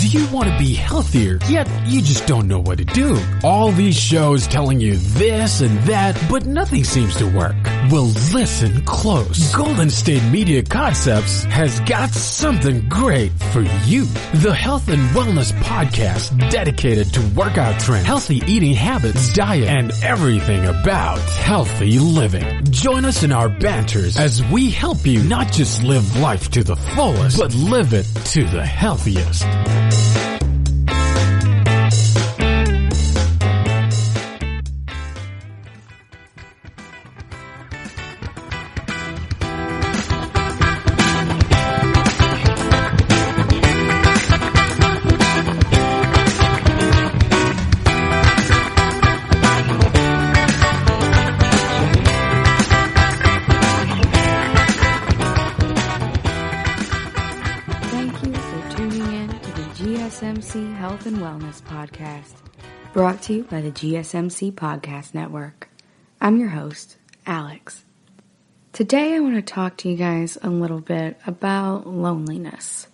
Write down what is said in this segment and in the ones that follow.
Do you want to be healthier, yet you just don't know what to do? All these shows telling you this and that, but nothing seems to work. Well, listen close. Golden State Media Concepts has got something great for you. The Health and Wellness Podcast dedicated to workout trends, healthy eating habits, diet, and everything about healthy living. Join us in our banters as we help you not just live life to the fullest, but live it to the healthiest. GSMC Health and Wellness Podcast, brought to you by the GSMC Podcast Network. I'm your host, Alex. Today I want to talk to you guys a little bit about loneliness.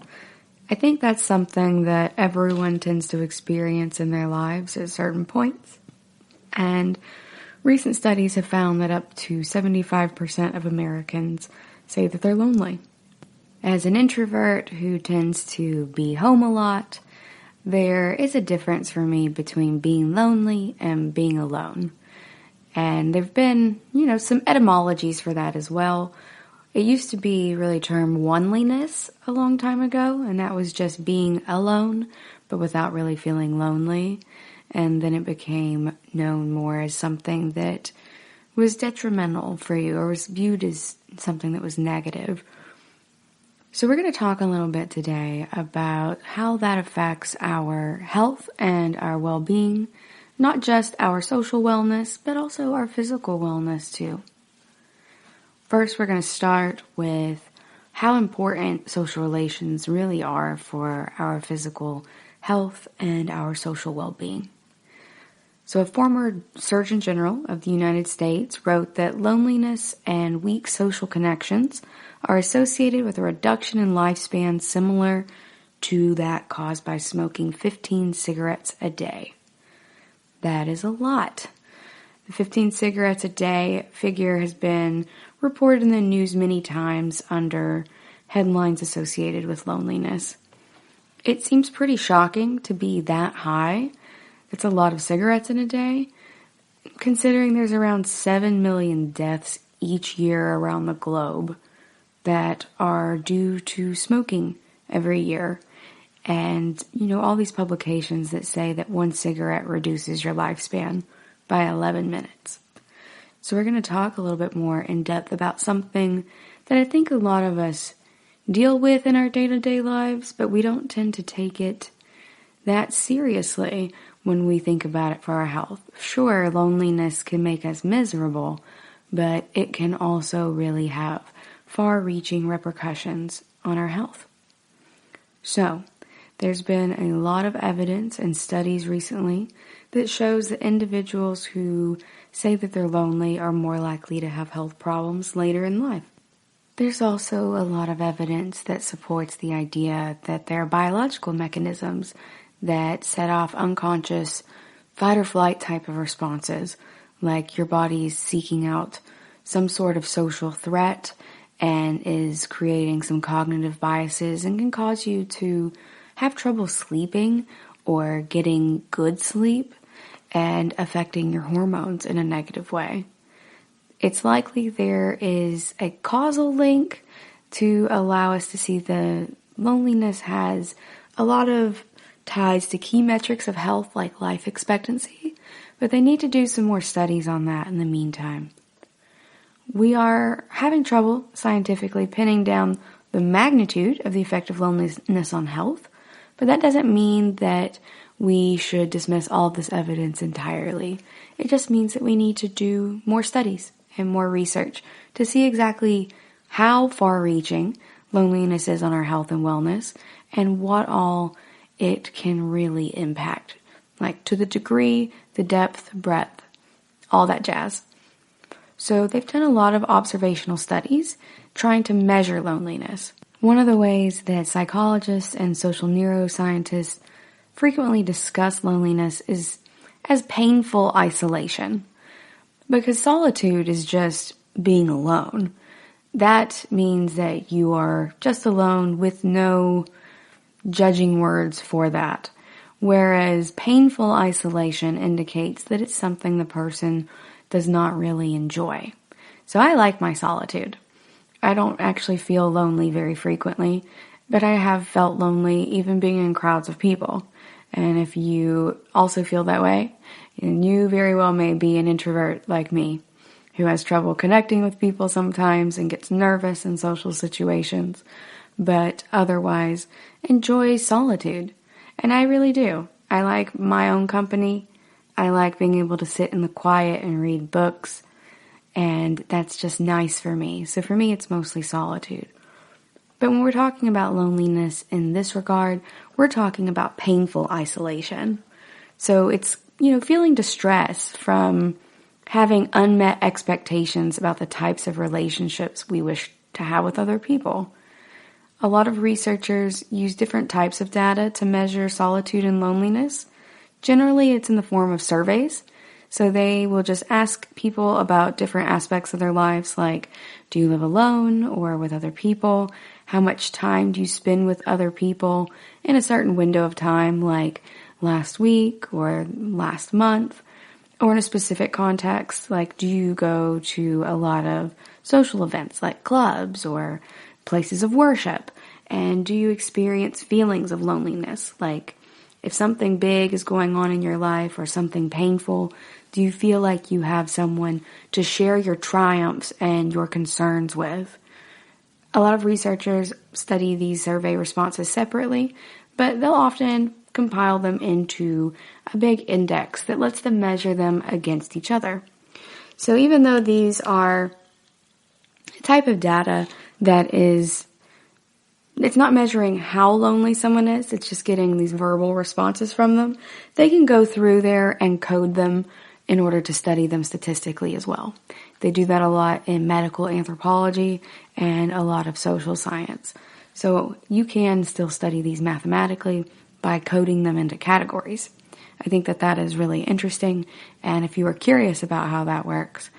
I think that's something that everyone tends to experience in their lives at certain points. And recent studies have found that up to 75% of Americans say that they're lonely. As an introvert who tends to be home a lot, there is a difference for me between being lonely and being alone. And there've been, some etymologies for that as well. It used to be really termed oneliness a long time ago, and that was just being alone, but without really feeling lonely. And then it became known more as something that was detrimental for you, or was viewed as something that was negative. So we're going to talk a little bit today about how that affects our health and our well-being, not just our social wellness, but also our physical wellness too. First, we're going to start with how important social relations really are for our physical health and our social well-being. So a former Surgeon General of the United States wrote that loneliness and weak social connections are associated with a reduction in lifespan similar to that caused by smoking 15 cigarettes a day. That is a lot. The 15 cigarettes a day figure has been reported in the news many times under headlines associated with loneliness. It seems pretty shocking to be that high. It's a lot of cigarettes in a day, considering there's around 7 million deaths each year around the globe that are due to smoking every year. And, all these publications that say that one cigarette reduces your lifespan by 11 minutes. So we're going to talk a little bit more in depth about something that I think a lot of us deal with in our day-to-day lives, but we don't tend to take it that seriously when we think about it for our health. Sure, loneliness can make us miserable, but it can also really have far-reaching repercussions on our health. So, there's been a lot of evidence and studies recently that shows that individuals who say that they're lonely are more likely to have health problems later in life. There's also a lot of evidence that supports the idea that there are biological mechanisms that set off unconscious fight or flight type of responses, like your body is seeking out some sort of social threat and is creating some cognitive biases and can cause you to have trouble sleeping or getting good sleep and affecting your hormones in a negative way. It's likely there is a causal link to allow us to see the loneliness has a lot of ties to key metrics of health like life expectancy, but they need to do some more studies on that in the meantime. We are having trouble scientifically pinning down the magnitude of the effect of loneliness on health, but that doesn't mean that we should dismiss all of this evidence entirely. It just means that we need to do more studies and more research to see exactly how far-reaching loneliness is on our health and wellness and what all it can really impact, like to the degree, the depth, breadth, all that jazz. So they've done a lot of observational studies trying to measure loneliness. One of the ways that psychologists and social neuroscientists frequently discuss loneliness is as painful isolation. Because solitude is just being alone. That means that you are just alone with no judging words for that. Whereas painful isolation indicates that it's something the person does not really enjoy. So I like my solitude. I don't actually feel lonely very frequently, but I have felt lonely even being in crowds of people. And if you also feel that way, then you very well may be an introvert like me, who has trouble connecting with people sometimes and gets nervous in social situations, but otherwise enjoys solitude. And I really do. I like my own company. I like being able to sit in the quiet and read books. And that's just nice for me. So for me, it's mostly solitude. But when we're talking about loneliness in this regard, we're talking about painful isolation. So it's, feeling distress from having unmet expectations about the types of relationships we wish to have with other people. A lot of researchers use different types of data to measure solitude and loneliness. Generally, it's in the form of surveys. So they will just ask people about different aspects of their lives, like, do you live alone or with other people? How much time do you spend with other people in a certain window of time, like last week or last month? Or in a specific context, like, do you go to a lot of social events like clubs or places of worship? And do you experience feelings of loneliness? Like, if something big is going on in your life or something painful, do you feel like you have someone to share your triumphs and your concerns with? A lot of researchers study these survey responses separately, but they'll often compile them into a big index that lets them measure them against each other. So even though these are a type of data that it's not measuring how lonely someone is, it's just getting these verbal responses from them, they can go through there and code them in order to study them statistically as well. They do that a lot in medical anthropology and a lot of social science. So you can still study these mathematically by coding them into categories. I think that is really interesting, and if you are curious about how that works,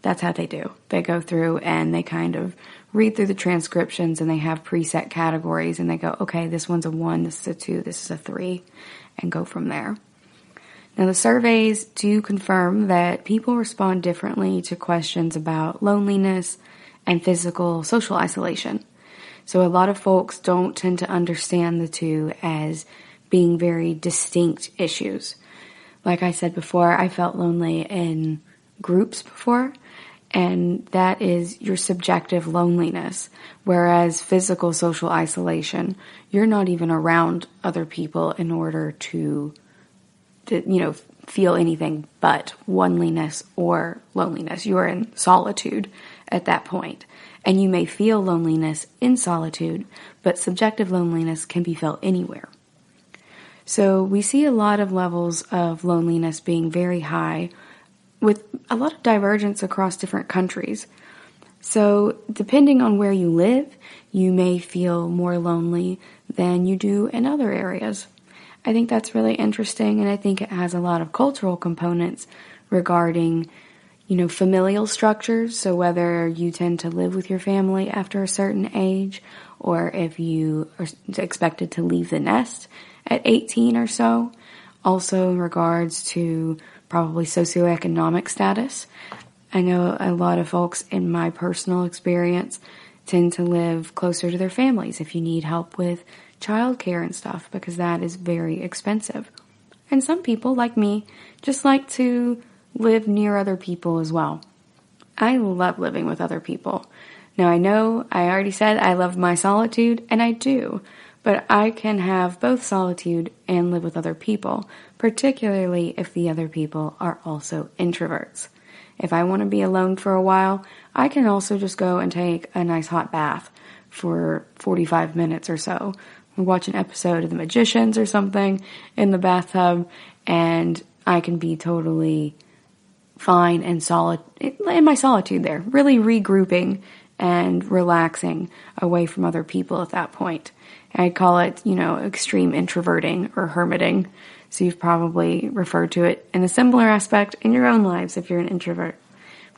that's how they do. They go through and they kind of read through the transcriptions and they have preset categories and they go, okay, this one's a 1, this is a 2, this is a 3, and go from there. Now, the surveys do confirm that people respond differently to questions about loneliness and physical social isolation. So a lot of folks don't tend to understand the two as being very distinct issues. Like I said before, I felt lonely in groups before, and that is your subjective loneliness. Whereas physical social isolation, you're not even around other people in order to feel anything but oneliness or loneliness. You are in solitude at that point. And you may feel loneliness in solitude, but subjective loneliness can be felt anywhere. So we see a lot of levels of loneliness being very high with a lot of divergence across different countries. So depending on where you live, you may feel more lonely than you do in other areas. I think that's really interesting, and I think it has a lot of cultural components regarding, familial structures. So whether you tend to live with your family after a certain age, or if you are expected to leave the nest at 18 or so. Also in regards to probably socioeconomic status. I know a lot of folks in my personal experience tend to live closer to their families if you need help with childcare and stuff, because that is very expensive. And some people, like me, just like to live near other people as well. I love living with other people. Now I know I already said I love my solitude, and I do, but I can have both solitude and live with other people, particularly if the other people are also introverts. If I want to be alone for a while, I can also just go and take a nice hot bath for 45 minutes or so. Watch an episode of The Magicians or something in the bathtub, and I can be totally fine and solid in my solitude there, really regrouping and relaxing away from other people at that point. I call it, extreme introverting or hermiting. So you've probably referred to it in a similar aspect in your own lives if you're an introvert.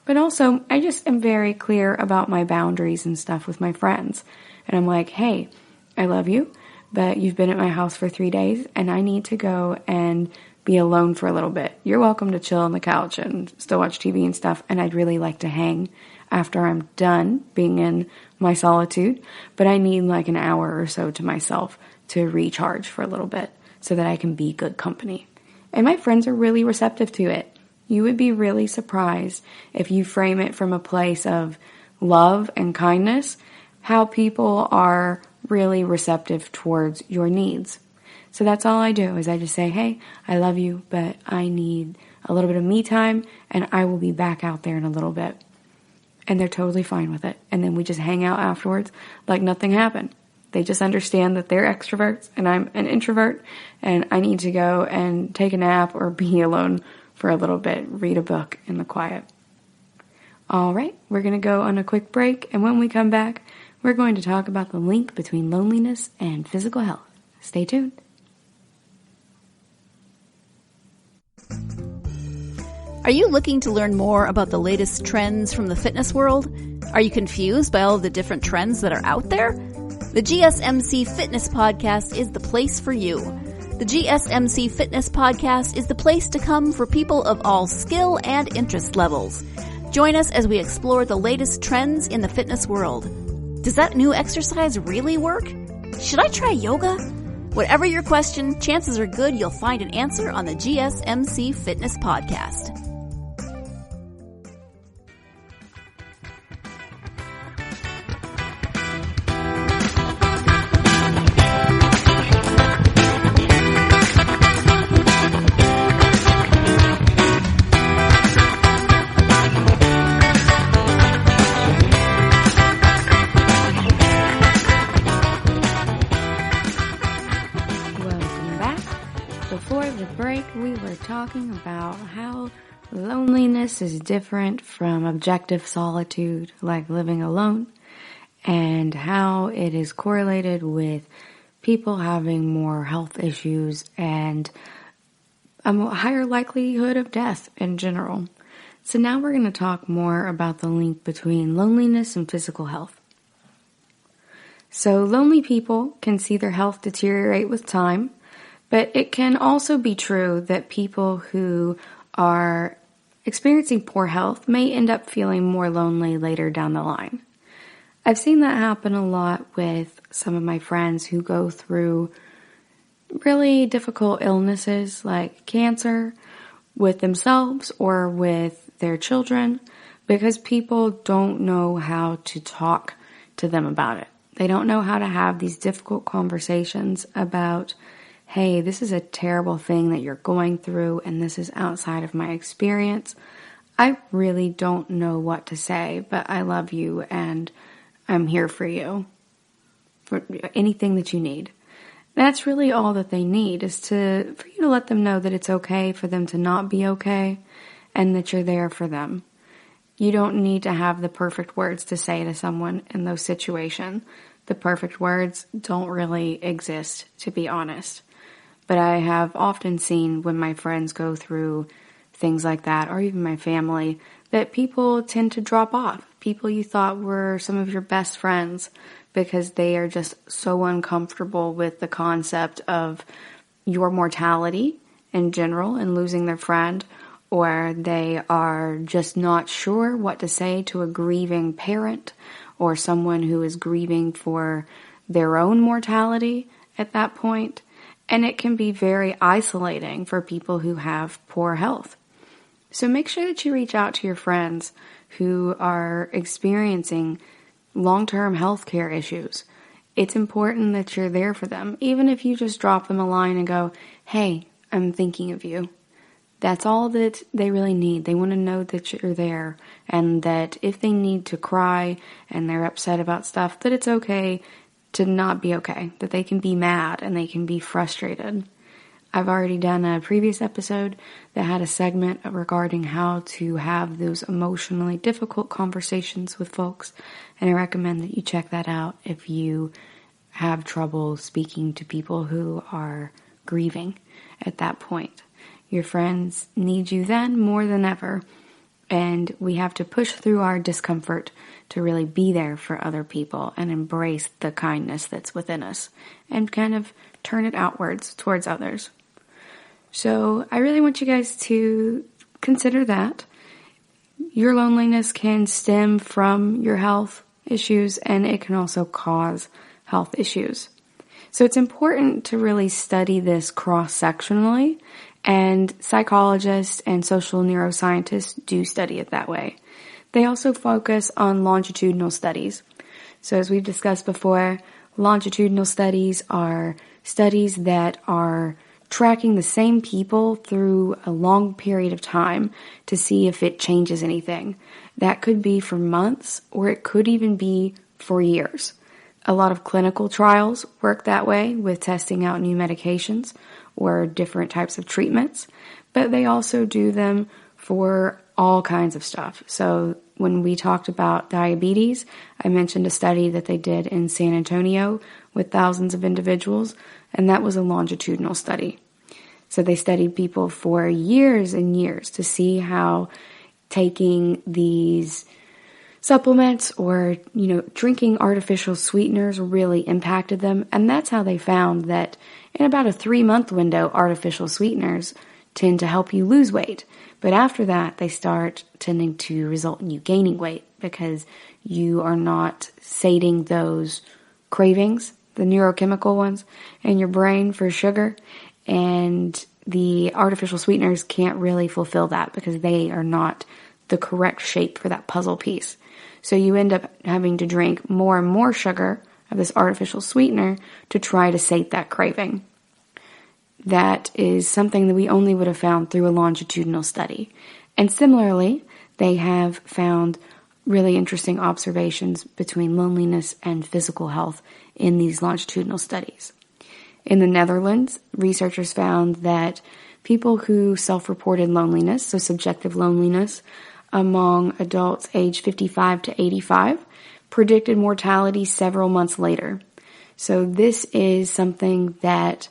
But also, I just am very clear about my boundaries and stuff with my friends. And I'm like, hey, I love you, but you've been at my house for 3 days and I need to go and be alone for a little bit. You're welcome to chill on the couch and still watch TV and stuff, and I'd really like to hang after I'm done being in my solitude, but I need like an hour or so to myself to recharge for a little bit so that I can be good company. And my friends are really receptive to it. You would be really surprised if you frame it from a place of love and kindness, how people are really receptive towards your needs. So that's all I do is I just say, hey, I love you, but I need a little bit of me time and I will be back out there in a little bit. And they're totally fine with it. And then we just hang out afterwards like nothing happened. They just understand that they're extroverts and I'm an introvert and I need to go and take a nap or be alone for a little bit, read a book in the quiet. All right, we're going to go on a quick break, and when we come back, we're going to talk about the link between loneliness and physical health. Stay tuned. Are you looking to learn more about the latest trends from the fitness world? Are you confused by all of the different trends that are out there? The GSMC Fitness Podcast is the place for you. The GSMC Fitness Podcast is the place to come for people of all skill and interest levels. Join us as we explore the latest trends in the fitness world. Does that new exercise really work? Should I try yoga? Whatever your question, chances are good you'll find an answer on the GSMC Fitness Podcast. Talking about how loneliness is different from objective solitude, like living alone, and how it is correlated with people having more health issues and a higher likelihood of death in general. So now we're going to talk more about the link between loneliness and physical health. So lonely people can see their health deteriorate with time, but it can also be true that people who are experiencing poor health may end up feeling more lonely later down the line. I've seen that happen a lot with some of my friends who go through really difficult illnesses like cancer with themselves or with their children because people don't know how to talk to them about it. They don't know how to have these difficult conversations about, hey, this is a terrible thing that you're going through and this is outside of my experience. I really don't know what to say, but I love you and I'm here for you for anything that you need. That's really all that they need is for you to let them know that it's okay for them to not be okay and that you're there for them. You don't need to have the perfect words to say to someone in those situations. The perfect words don't really exist, to be honest. But I have often seen when my friends go through things like that, or even my family, that people tend to drop off. People you thought were some of your best friends because they are just so uncomfortable with the concept of your mortality in general and losing their friend, or they are just not sure what to say to a grieving parent or someone who is grieving for their own mortality at that point. And it can be very isolating for people who have poor health. So make sure that you reach out to your friends who are experiencing long-term healthcare issues. It's important that you're there for them, even if you just drop them a line and go, hey, I'm thinking of you. That's all that they really need. They want to know that you're there and that if they need to cry and they're upset about stuff, that it's okay to not be okay, that they can be mad and they can be frustrated. I've already done a previous episode that had a segment regarding how to have those emotionally difficult conversations with folks, and I recommend that you check that out if you have trouble speaking to people who are grieving at that point. Your friends need you then more than ever, and we have to push through our discomfort to really be there for other people and embrace the kindness that's within us and kind of turn it outwards towards others. So I really want you guys to consider that. Your loneliness can stem from your health issues, and it can also cause health issues. So it's important to really study this cross-sectionally, and psychologists and social neuroscientists do study it that way. They also focus on longitudinal studies. So as we've discussed before, longitudinal studies are studies that are tracking the same people through a long period of time to see if it changes anything. That could be for months, or it could even be for years. A lot of clinical trials work that way with testing out new medications or different types of treatments, but they also do them for all kinds of stuff. So when we talked about diabetes, I mentioned a study that they did in San Antonio with thousands of individuals, and that was a longitudinal study. So they studied people for years and years to see how taking these supplements or, drinking artificial sweeteners really impacted them. And that's how they found that in about a 3-month window, artificial sweeteners tend to help you lose weight. But after that, they start tending to result in you gaining weight because you are not sating those cravings, the neurochemical ones, in your brain for sugar. And the artificial sweeteners can't really fulfill that because they are not the correct shape for that puzzle piece. So you end up having to drink more and more sugar of this artificial sweetener to try to sate that craving. That is something that we only would have found through a longitudinal study. And similarly, they have found really interesting observations between loneliness and physical health in these longitudinal studies. In the Netherlands, researchers found that people who self-reported loneliness, so subjective loneliness, among adults aged 55 to 85, predicted mortality several months later. So this is something that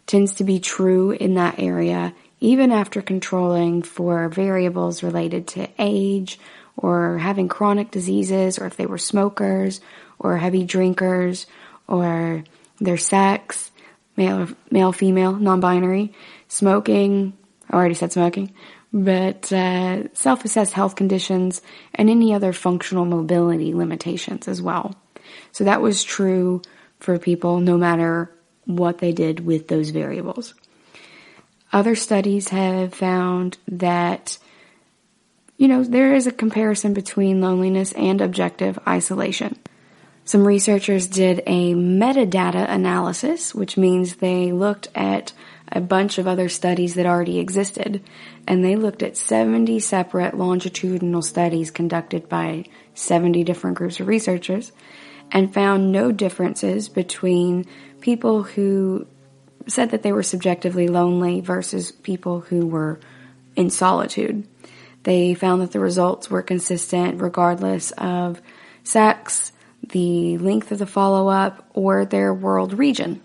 tends to be true in that area, even after controlling for variables related to age or having chronic diseases, or if they were smokers or heavy drinkers, or their sex, male, female, non-binary, smoking, I already said smoking, but self-assessed health conditions and any other functional mobility limitations as well. So that was true for people no matter what they did with those variables. Other studies have found that, there is a comparison between loneliness and objective isolation. Some researchers did a metadata analysis, which means they looked at a bunch of other studies that already existed, and they looked at 70 separate longitudinal studies conducted by 70 different groups of researchers and found no differences between people who said that they were subjectively lonely versus people who were in solitude. They found that the results were consistent regardless of sex, the length of the follow-up, or their world region.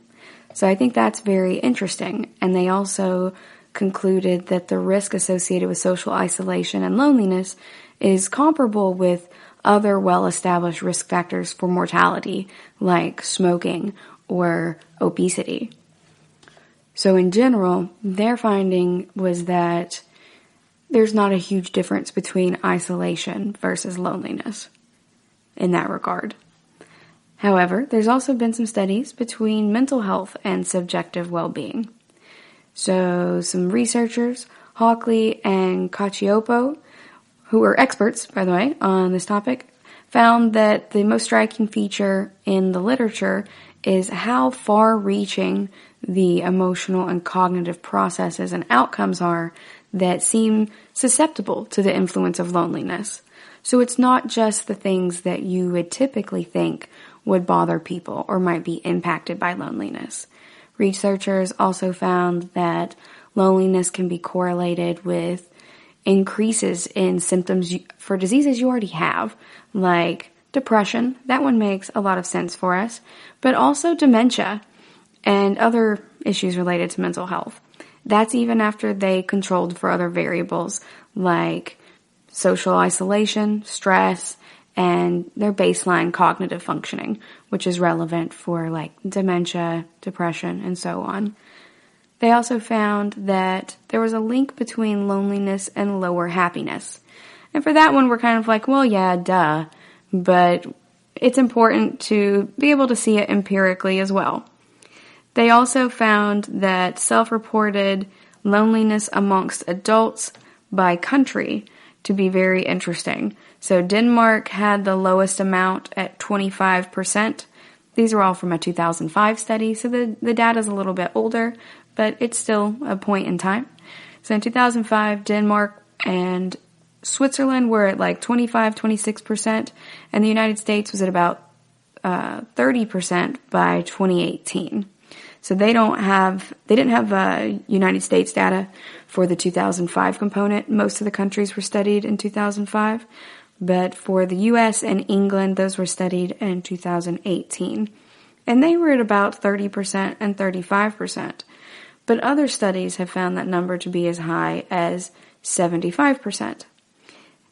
So I think that's very interesting. And they also concluded that the risk associated with social isolation and loneliness is comparable with other well-established risk factors for mortality, like smoking or obesity. So in general, their finding was that there's not a huge difference between isolation versus loneliness in that regard. However, there's also been some studies between mental health and subjective well-being. So some researchers, Hockley and Cacioppo, who are experts, by the way, on this topic, found that the most striking feature in the literature is how far-reaching the emotional and cognitive processes and outcomes are that seem susceptible to the influence of loneliness. So it's not just the things that you would typically think would bother people or might be impacted by loneliness. Researchers also found that loneliness can be correlated with increases in symptoms for diseases you already have, like depression. That one makes a lot of sense for us, but also dementia and other issues related to mental health. That's even after they controlled for other variables like social isolation, stress, and their baseline cognitive functioning, which is relevant for like dementia, depression, and so on. They also found that there was a link between loneliness and lower happiness. And for that one, we're kind of like, well, yeah, duh. But it's important to be able to see it empirically as well. They also found that self-reported loneliness amongst adults by country to be very interesting. So Denmark had the lowest amount at 25%. These are all from a 2005 study, so the data is a little bit older, but it's still a point in time. So in 2005, Denmark and Switzerland were at like 25, 26%, and the United States was at about 30% by 2018. So they didn't have United States data for the 2005 component. Most of the countries were studied in 2005, but for the US and England, those were studied in 2018. And they were at about 30% and 35%. But other studies have found that number to be as high as 75%.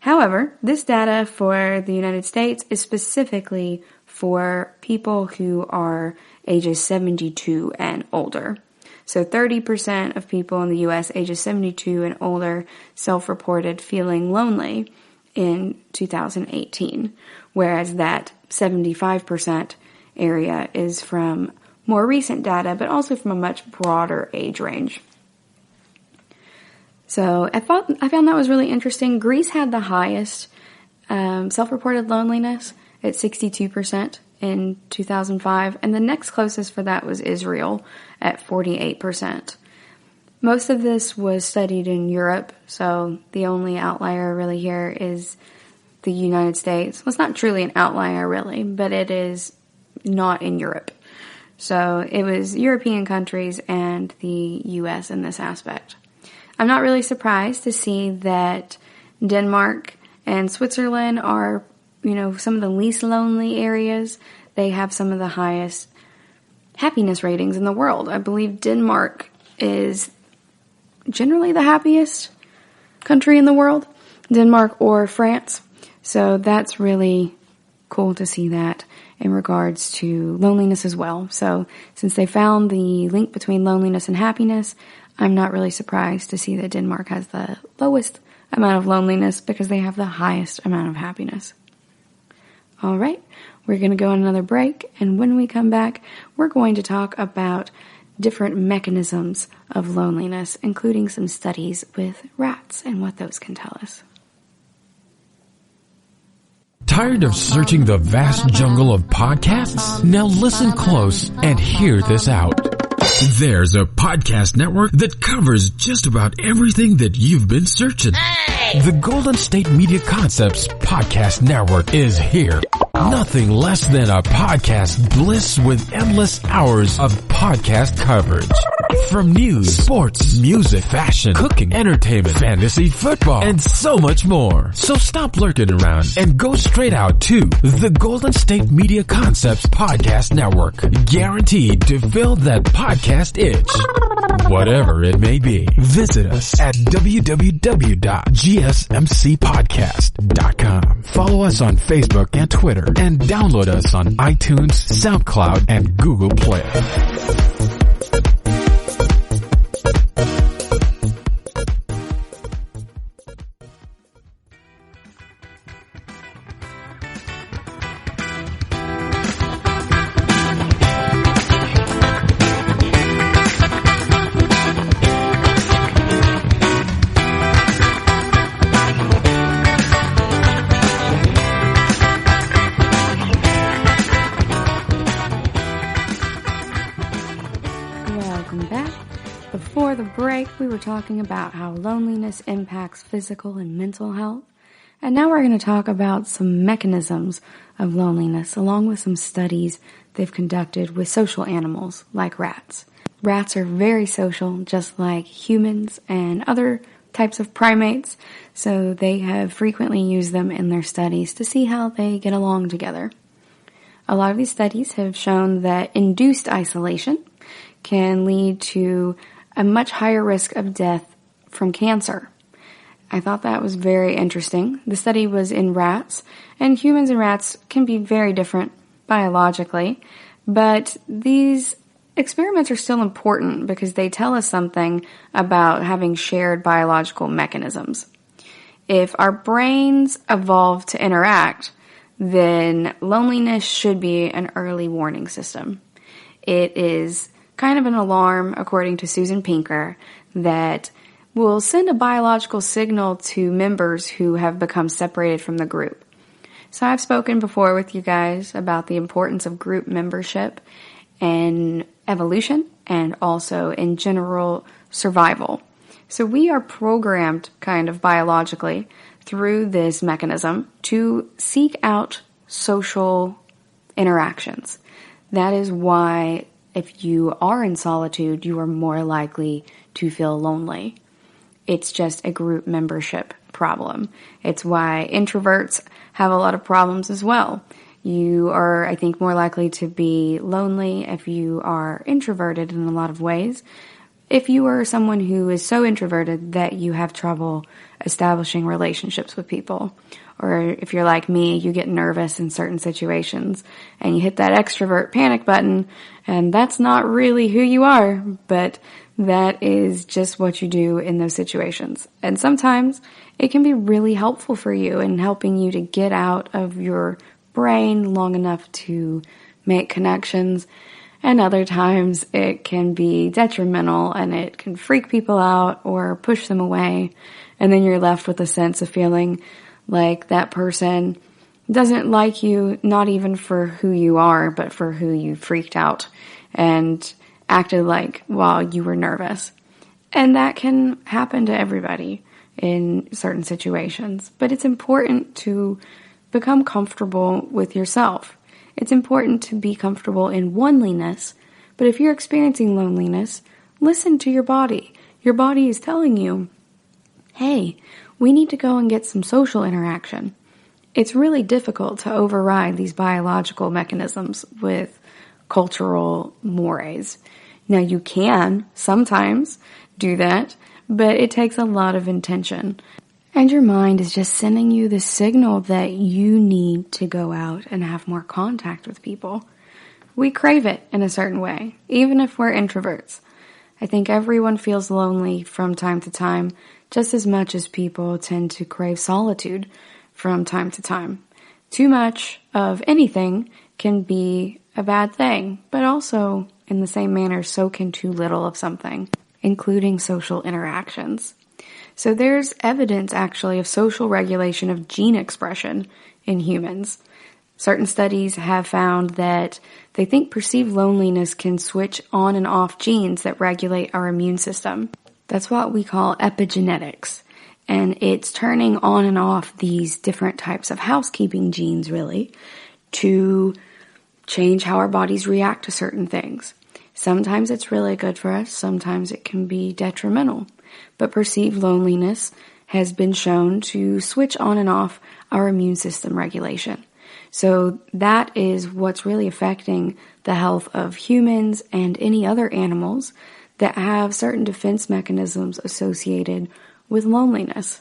However, this data for the United States is specifically for people who are ages 72 and older. So 30% of people in the U.S. ages 72 and older self-reported feeling lonely in 2018, whereas that 75% area is from more recent data, but also from a much broader age range. So I found that was really interesting. Greece had the highest self-reported loneliness at 62% in 2005, and the next closest for that was Israel at 48%. Most of this was studied in Europe, so the only outlier really here is the United States. Well, it's not truly an outlier really, but it is not in Europe. So it was European countries and the U.S. in this aspect. I'm not really surprised to see that Denmark and Switzerland are, some of the least lonely areas. They have some of the highest happiness ratings in the world. I believe Denmark is generally the happiest country in the world, Denmark or France. So that's really cool to see that in regards to loneliness as well. So since they found the link between loneliness and happiness, I'm not really surprised to see that Denmark has the lowest amount of loneliness because they have the highest amount of happiness. All right, we're going to go on another break, and when we come back, we're going to talk about different mechanisms of loneliness, including some studies with rats and what those can tell us. Tired of searching the vast jungle of podcasts? Now listen close and hear this out. There's a podcast network that covers just about everything that you've been searching. Hey! The Golden State Media Concepts Podcast Network is here. Nothing less than a podcast bliss with endless hours of podcast coverage. From news, sports, music, fashion, cooking, entertainment, fantasy, football, and so much more. So stop lurking around and go straight out to the Golden State Media Concepts Podcast Network. Guaranteed to fill that podcast itch. Whatever it may be. Visit us at www.gsmcpodcast.com. Follow us on Facebook and Twitter, and download us on iTunes, SoundCloud, and Google Play. Before the break, we were talking about how loneliness impacts physical and mental health, And now we're going to talk about some mechanisms of loneliness, along with some studies they've conducted with social animals like rats. Rats are very social, just like humans and other types of primates, so they have frequently used them in their studies to see how they get along together. A lot of these studies have shown that induced isolation can lead to a much higher risk of death from cancer. I thought that was very interesting. The study was in rats, and humans and rats can be very different biologically, but these experiments are still important because they tell us something about having shared biological mechanisms. If our brains evolved to interact, then loneliness should be an early warning system. It is kind of an alarm, according to Susan Pinker, that will send a biological signal to members who have become separated from the group. So I've spoken before with you guys about the importance of group membership in evolution and also in general survival. So we are programmed kind of biologically through this mechanism to seek out social interactions. That is why if you are in solitude, you are more likely to feel lonely. It's just a group membership problem. It's why introverts have a lot of problems as well. You are, I think, more likely to be lonely if you are introverted in a lot of ways. If you are someone who is so introverted that you have trouble establishing relationships with people, or if you're like me, you get nervous in certain situations and you hit that extrovert panic button, and that's not really who you are, but that is just what you do in those situations. And sometimes it can be really helpful for you in helping you to get out of your brain long enough to make connections. And other times it can be detrimental and it can freak people out or push them away. And then you're left with a sense of feeling like that person doesn't like you, not even for who you are, but for who you freaked out and acted like while you were nervous. And that can happen to everybody in certain situations. But it's important to become comfortable with yourself. It's important to be comfortable in loneliness, but if you're experiencing loneliness, listen to your body. Your body is telling you, hey, we need to go and get some social interaction. It's really difficult to override these biological mechanisms with cultural mores. Now, you can sometimes do that, but it takes a lot of intention. And your mind is just sending you the signal that you need to go out and have more contact with people. We crave it in a certain way, even if we're introverts. I think everyone feels lonely from time to time, just as much as people tend to crave solitude from time to time. Too much of anything can be a bad thing, but also, in the same manner, so can too little of something, including social interactions. So there's evidence, actually, of social regulation of gene expression in humans. Certain studies have found that they think perceived loneliness can switch on and off genes that regulate our immune system. That's what we call epigenetics. And it's turning on and off these different types of housekeeping genes, really, to change how our bodies react to certain things. Sometimes it's really good for us. Sometimes it can be detrimental. But perceived loneliness has been shown to switch on and off our immune system regulation. So that is what's really affecting the health of humans and any other animals that have certain defense mechanisms associated with loneliness.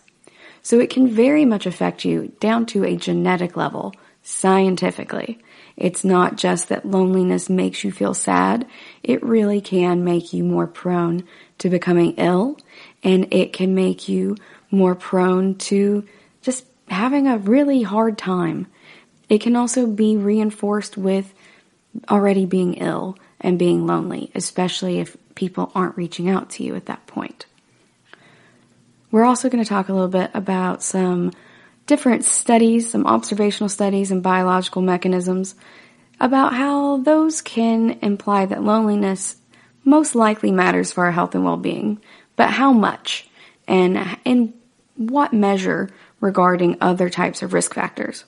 So it can very much affect you down to a genetic level, scientifically. It's not just that loneliness makes you feel sad. It really can make you more prone to becoming ill, and it can make you more prone to just having a really hard time. It can also be reinforced with already being ill and being lonely, especially if people aren't reaching out to you at that point. We're also going to talk a little bit about some different studies, some observational studies and biological mechanisms about how those can imply that loneliness most likely matters for our health and well-being, but how much and in what measure regarding other types of risk factors.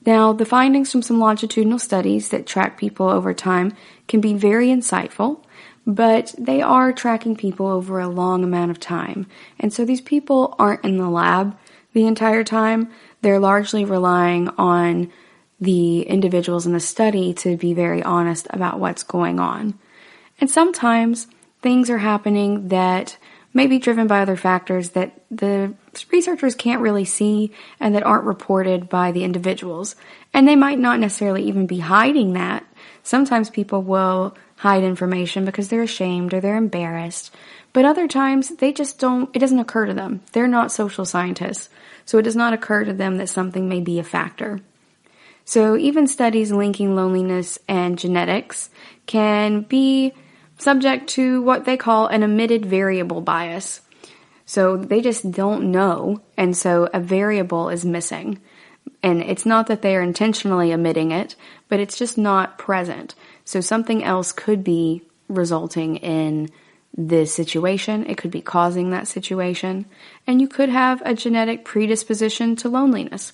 Now, the findings from some longitudinal studies that track people over time can be very insightful, but they are tracking people over a long amount of time. And so these people aren't in the lab the entire time. They're largely relying on the individuals in the study to be very honest about what's going on. And sometimes things are happening that may be driven by other factors that the researchers can't really see and that aren't reported by the individuals. And they might not necessarily even be hiding that. Sometimes people will hide information because they're ashamed or they're embarrassed. But other times they just don't, it doesn't occur to them. They're not social scientists. So it does not occur to them that something may be a factor. So even studies linking loneliness and genetics can be subject to what they call an omitted variable bias. So they just don't know, and so a variable is missing. And it's not that they are intentionally omitting it, but it's just not present. So something else could be resulting in this situation. It could be causing that situation. And you could have a genetic predisposition to loneliness.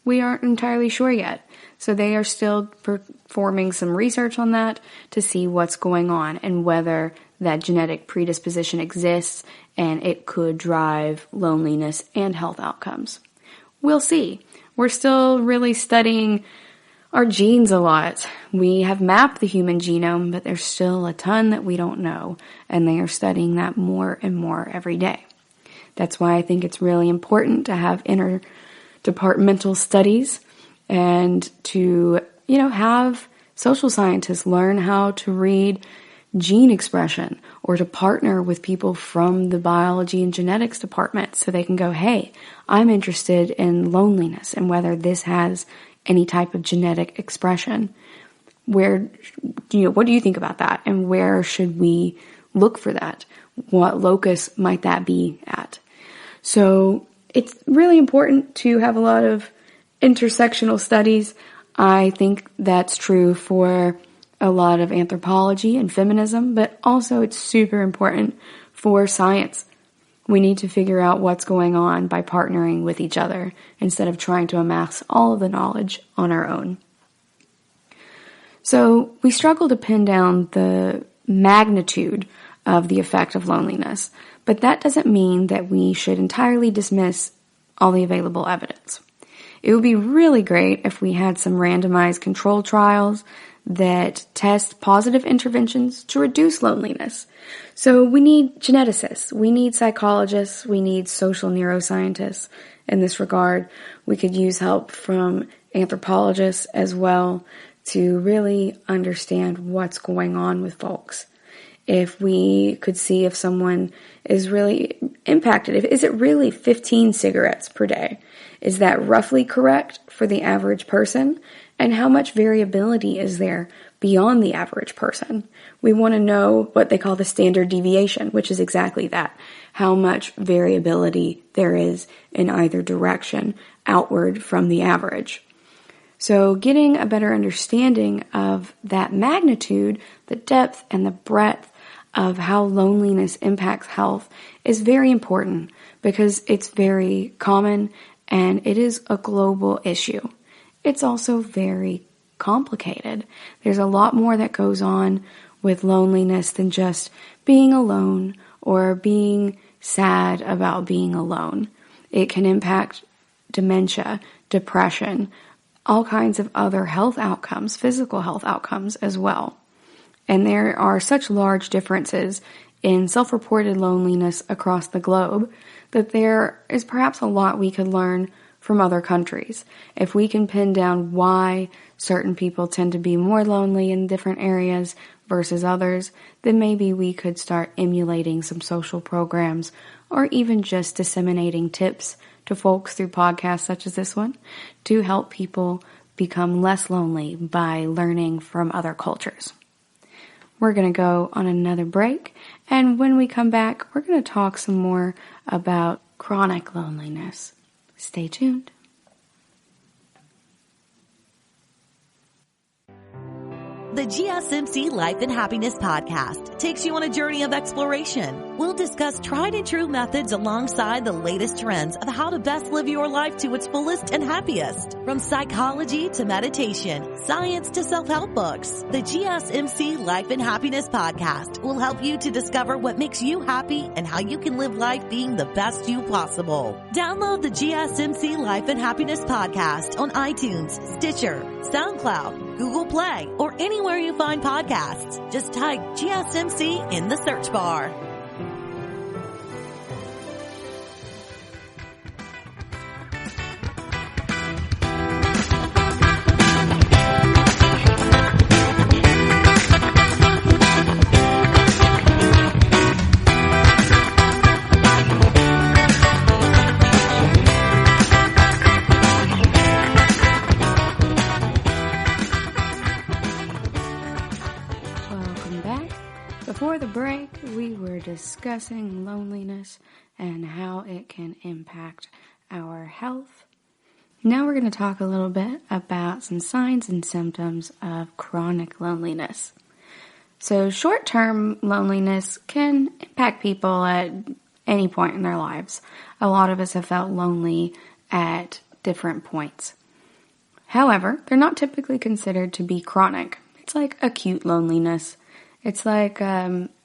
We aren't entirely sure yet. So they are still performing some research on that to see what's going on and whether that genetic predisposition exists and it could drive loneliness and health outcomes. We'll see. We're still really studying our genes a lot. We have mapped the human genome, but there's still a ton that we don't know, and they are studying that more and more every day. That's why I think it's really important to have interdepartmental studies and to, have social scientists learn how to read gene expression or to partner with people from the biology and genetics department so they can go, hey, I'm interested in loneliness and whether this has any type of genetic expression. What do you think about that? And where should we look for that? What locus might that be at? So it's really important to have a lot of intersectional studies. I think that's true for a lot of anthropology and feminism, but also it's super important for science. We need to figure out what's going on by partnering with each other instead of trying to amass all of the knowledge on our own. So we struggle to pin down the magnitude of the effect of loneliness, but that doesn't mean that we should entirely dismiss all the available evidence. It would be really great if we had some randomized control trials that test positive interventions to reduce loneliness. So we need geneticists, we need psychologists, we need social neuroscientists. In this regard, we could use help from anthropologists as well to really understand what's going on with folks. If we could see if someone is really impacted, is it really 15 cigarettes per day? Is that roughly correct for the average person? And how much variability is there beyond the average person? We want to know what they call the standard deviation, which is exactly that. How much variability there is in either direction outward from the average. So getting a better understanding of that magnitude, the depth and the breadth of how loneliness impacts health is very important because it's very common and it is a global issue. It's also very complicated. There's a lot more that goes on with loneliness than just being alone or being sad about being alone. It can impact dementia, depression, all kinds of other health outcomes, physical health outcomes as well. And there are such large differences in self-reported loneliness across the globe that there is perhaps a lot we could learn from other countries. If we can pin down why certain people tend to be more lonely in different areas versus others, then maybe we could start emulating some social programs or even just disseminating tips to folks through podcasts such as this one to help people become less lonely by learning from other cultures. We're going to go on another break, and when we come back, we're going to talk some more about chronic loneliness. Stay tuned. The GSMC Life and Happiness Podcast takes you on a journey of exploration. We'll discuss tried and true methods alongside the latest trends of how to best live your life to its fullest and happiest. From psychology to meditation, science to self-help books, the GSMC Life and Happiness Podcast will help you to discover what makes you happy and how you can live life being the best you possible. Download the GSMC Life and Happiness Podcast on iTunes, Stitcher, SoundCloud, Google Play, or anywhere you find podcasts. Just type GSMC in the search bar. Before the break, we were discussing loneliness and how it can impact our health. Now we're going to talk a little bit about some signs and symptoms of chronic loneliness. So short-term loneliness can impact people at any point in their lives. A lot of us have felt lonely at different points. However, they're not typically considered to be chronic. It's like acute loneliness. It's like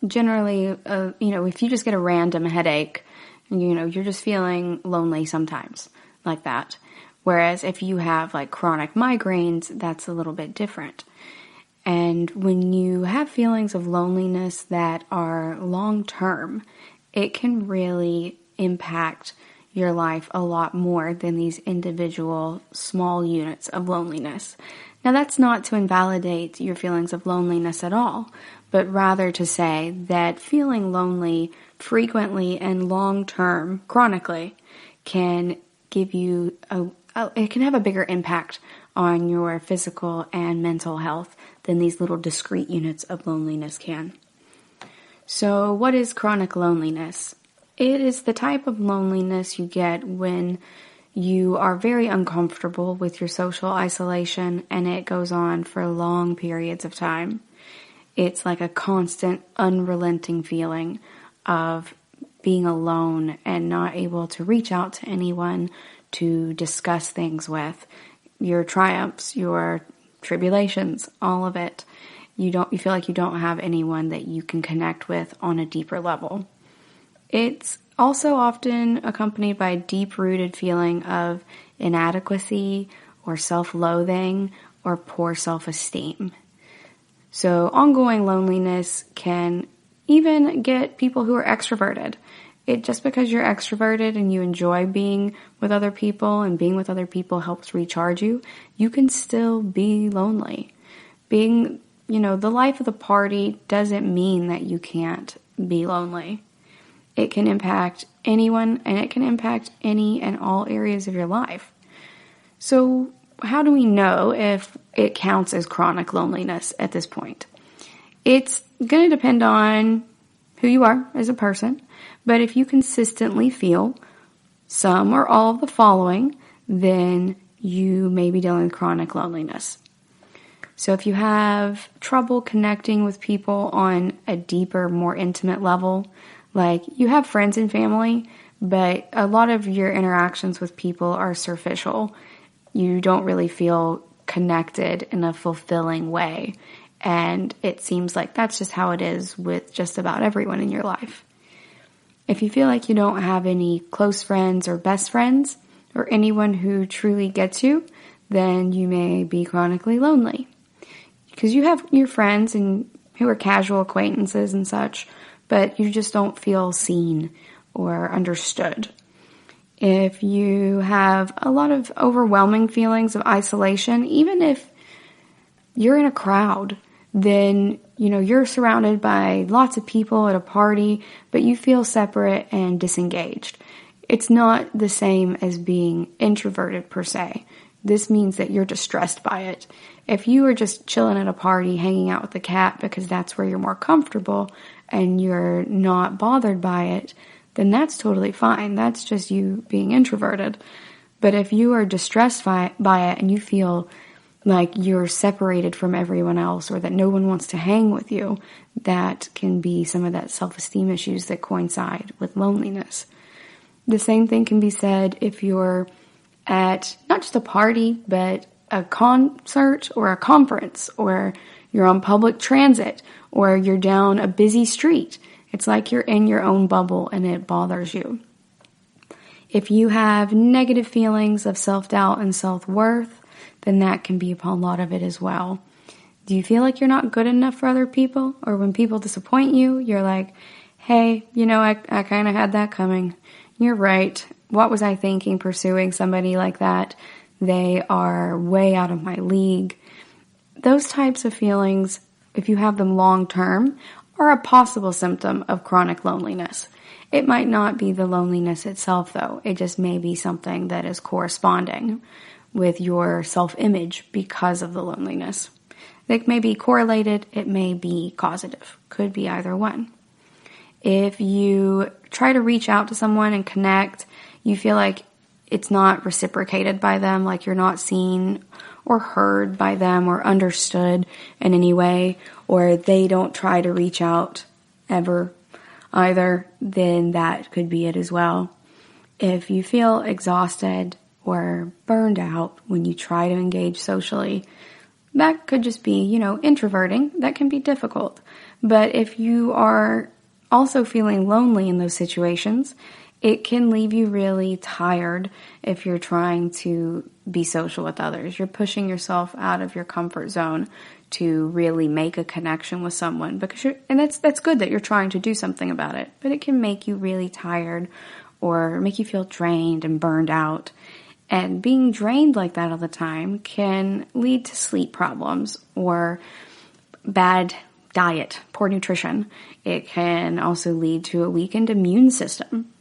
generally, if you just get a random headache, you're just feeling lonely sometimes, like that. Whereas if you have like chronic migraines, that's a little bit different. And when you have feelings of loneliness that are long-term, it can really impact your life a lot more than these individual small units of loneliness. Now, that's not to invalidate your feelings of loneliness at all, but rather to say that feeling lonely frequently and long-term, chronically, can give you it can have a bigger impact on your physical and mental health than these little discrete units of loneliness can. So, what is chronic loneliness? It is the type of loneliness you get when you are very uncomfortable with your social isolation and it goes on for long periods of time. It's like a constant, unrelenting feeling of being alone and not able to reach out to anyone to discuss things with. Your triumphs, your tribulations, all of it. You feel like you don't have anyone that you can connect with on a deeper level. It's also often accompanied by a deep-rooted feeling of inadequacy or self-loathing or poor self-esteem. So ongoing loneliness can even get people who are extroverted. Just because you're extroverted and you enjoy being with other people and being with other people helps recharge you, you can still be lonely. Being, the life of the party doesn't mean that you can't be lonely. It can impact anyone, and it can impact any and all areas of your life. So how do we know if it counts as chronic loneliness at this point? It's going to depend on who you are as a person, but if you consistently feel some or all of the following, then you may be dealing with chronic loneliness. So if you have trouble connecting with people on a deeper, more intimate level, like you have friends and family, but a lot of your interactions with people are superficial. You don't really feel connected in a fulfilling way. And it seems like that's just how it is with just about everyone in your life. If you feel like you don't have any close friends or best friends or anyone who truly gets you, then you may be chronically lonely. Because you have your friends and who are casual acquaintances and such, but you just don't feel seen or understood. If you have a lot of overwhelming feelings of isolation, even if you're in a crowd, then, you're surrounded by lots of people at a party, but you feel separate and disengaged. It's not the same as being introverted per se. This means that you're distressed by it. If you are just chilling at a party, hanging out with the cat because that's where you're more comfortable and you're not bothered by it, then that's totally fine. That's just you being introverted. But if you are distressed by it and you feel like you're separated from everyone else or that no one wants to hang with you, that can be some of that self-esteem issues that coincide with loneliness. The same thing can be said if you're at not just a party, but a concert or a conference, or you're on public transit, or you're down a busy street. It's like you're in your own bubble and it bothers you. If you have negative feelings of self-doubt and self-worth, then that can be a lot of it as well. Do you feel like you're not good enough for other people? Or when people disappoint you, you're like, hey, I kind of had that coming. You're right. What was I thinking pursuing somebody like that? They are way out of my league. Those types of feelings, if you have them long term, are a possible symptom of chronic loneliness. It might not be the loneliness itself, though. It just may be something that is corresponding with your self-image because of the loneliness. It may be correlated, it may be causative. Could be either one. If you try to reach out to someone and connect, you feel like it's not reciprocated by them, like you're not seen or heard by them or understood in any way, or they don't try to reach out ever either, then that could be it as well. If you feel exhausted or burned out when you try to engage socially, that could just be, introverting. That can be difficult. But if you are also feeling lonely in those situations, it can leave you really tired if you're trying to be social with others. You're pushing yourself out of your comfort zone to really make a connection with someone, and that's good that you're trying to do something about it, but it can make you really tired or make you feel drained and burned out. And being drained like that all the time can lead to sleep problems or bad diet, poor nutrition. It can also lead to a weakened immune system.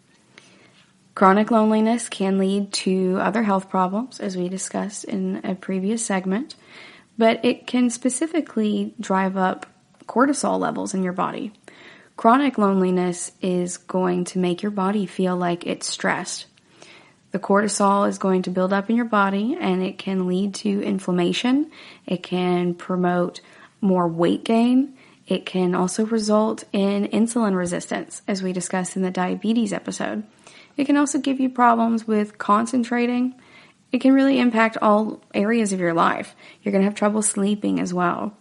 Chronic loneliness can lead to other health problems, as we discussed in a previous segment, but it can specifically drive up cortisol levels in your body. Chronic loneliness is going to make your body feel like it's stressed. The cortisol is going to build up in your body, and it can lead to inflammation. It can promote more weight gain. It can also result in insulin resistance, as we discussed in the diabetes episode. It can also give you problems with concentrating. It can really impact all areas of your life. You're going to have trouble sleeping as well.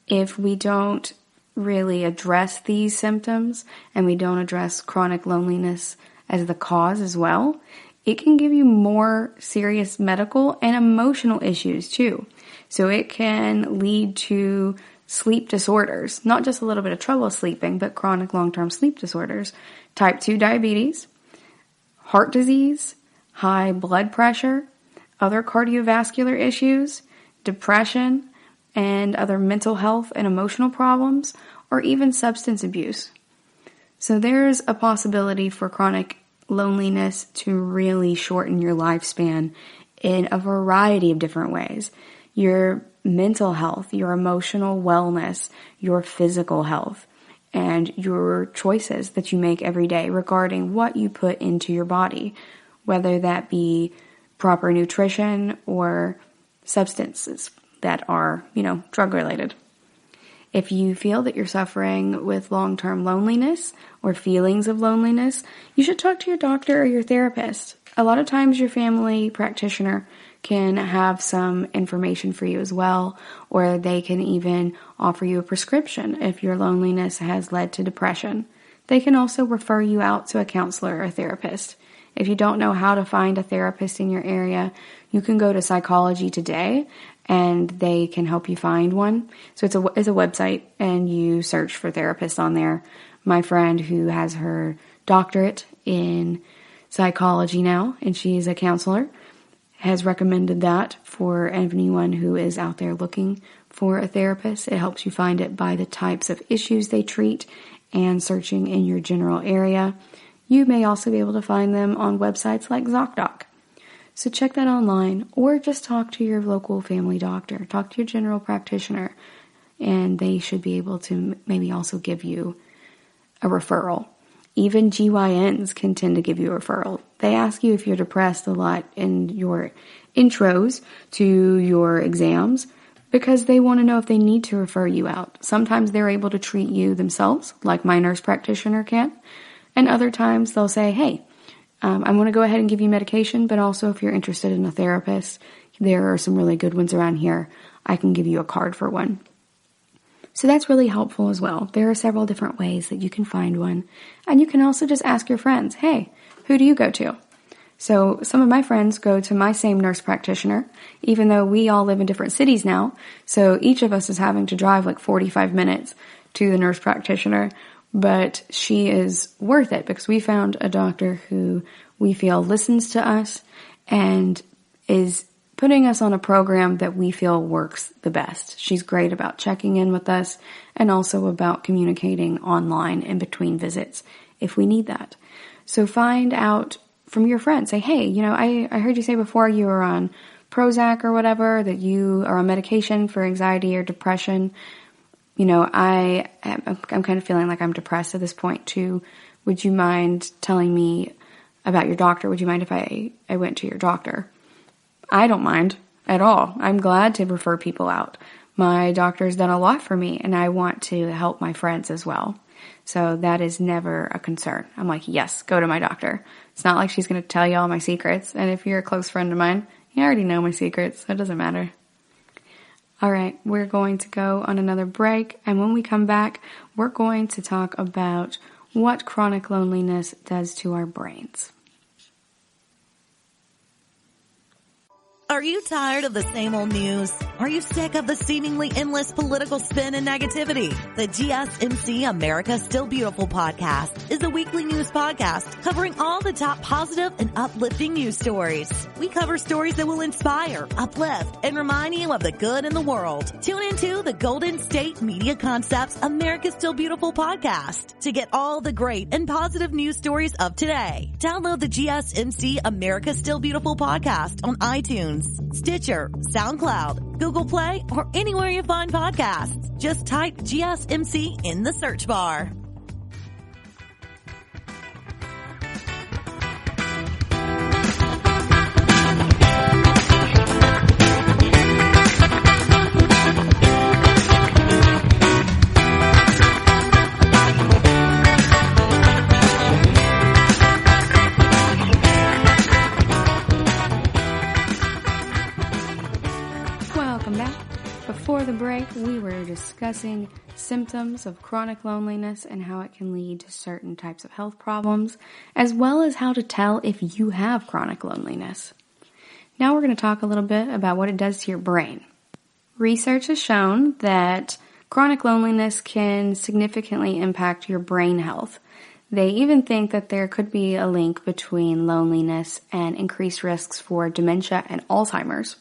If we don't really address these symptoms and we don't address chronic loneliness as the cause as well, it can give you more serious medical and emotional issues too. So it can lead to sleep disorders, not just a little bit of trouble sleeping, but chronic long-term sleep disorders, type 2 diabetes, heart disease, high blood pressure, other cardiovascular issues, depression, and other mental health and emotional problems, or even substance abuse. So there's a possibility for chronic loneliness to really shorten your lifespan in a variety of different ways. Your mental health, your emotional wellness, your physical health, and your choices that you make every day regarding what you put into your body, whether that be proper nutrition or substances that are, drug related. If you feel that you're suffering with long-term loneliness or feelings of loneliness, you should talk to your doctor or your therapist. A lot of times your family practitioner can have some information for you as well, or they can even offer you a prescription if your loneliness has led to depression. They can also refer you out to a counselor or therapist. If you don't know how to find a therapist in your area, you can go to Psychology Today and they can help you find one. So it's a website and you search for therapists on there. My friend who has her doctorate in psychology now, and she is a counselor, has recommended that for anyone who is out there looking for a therapist. It helps you find it by the types of issues they treat and searching in your general area. You may also be able to find them on websites like ZocDoc. So check that online, or just talk to your local family doctor. Talk to your general practitioner, and they should be able to maybe also give you a referral. Even GYNs can tend to give you a referral. They ask you if you're depressed a lot in your intros to your exams because they want to know if they need to refer you out. Sometimes they're able to treat you themselves, like my nurse practitioner can. And other times they'll say, hey, I want to go ahead and give you medication, but also if you're interested in a therapist, there are some really good ones around here. I can give you a card for one. So that's really helpful as well. There are several different ways that you can find one. And you can also just ask your friends, hey, who do you go to? So some of my friends go to my same nurse practitioner, even though we all live in different cities now. So each of us is having to drive like 45 minutes to the nurse practitioner. But she is worth it because we found a doctor who we feel listens to us and is putting us on a program that we feel works the best. She's great about checking in with us and also about communicating online in between visits if we need that. So find out from your friends. Say, hey, I heard you say before you were on Prozac or whatever, that you are on medication for anxiety or depression. I'm kind of feeling like I'm depressed at this point too. Would you mind telling me about your doctor? Would you mind if I went to your doctor? I don't mind at all. I'm glad to refer people out. My doctor's done a lot for me, and I want to help my friends as well. So that is never a concern. I'm like, yes, go to my doctor. It's not like she's going to tell you all my secrets. And if you're a close friend of mine, you already know my secrets, so it doesn't matter. All right, we're going to go on another break. And when we come back, we're going to talk about what chronic loneliness does to our brains. Are you tired of the same old news? Are you sick of the seemingly endless political spin and negativity? The GSMC America's Still Beautiful podcast is a weekly news podcast covering all the top positive and uplifting news stories. We cover stories that will inspire, uplift, and remind you of the good in the world. Tune into the Golden State Media Concepts America's Still Beautiful podcast to get all the great and positive news stories of today. Download the GSMC America's Still Beautiful podcast on iTunes, Stitcher, SoundCloud, Google Play, or anywhere you find podcasts. Just type GSMC in the search bar. Before the break, we were discussing symptoms of chronic loneliness and how it can lead to certain types of health problems, as well as how to tell if you have chronic loneliness. Now we're going to talk a little bit about what it does to your brain. Research has shown that chronic loneliness can significantly impact your brain health. They even think that there could be a link between loneliness and increased risks for dementia and Alzheimer's.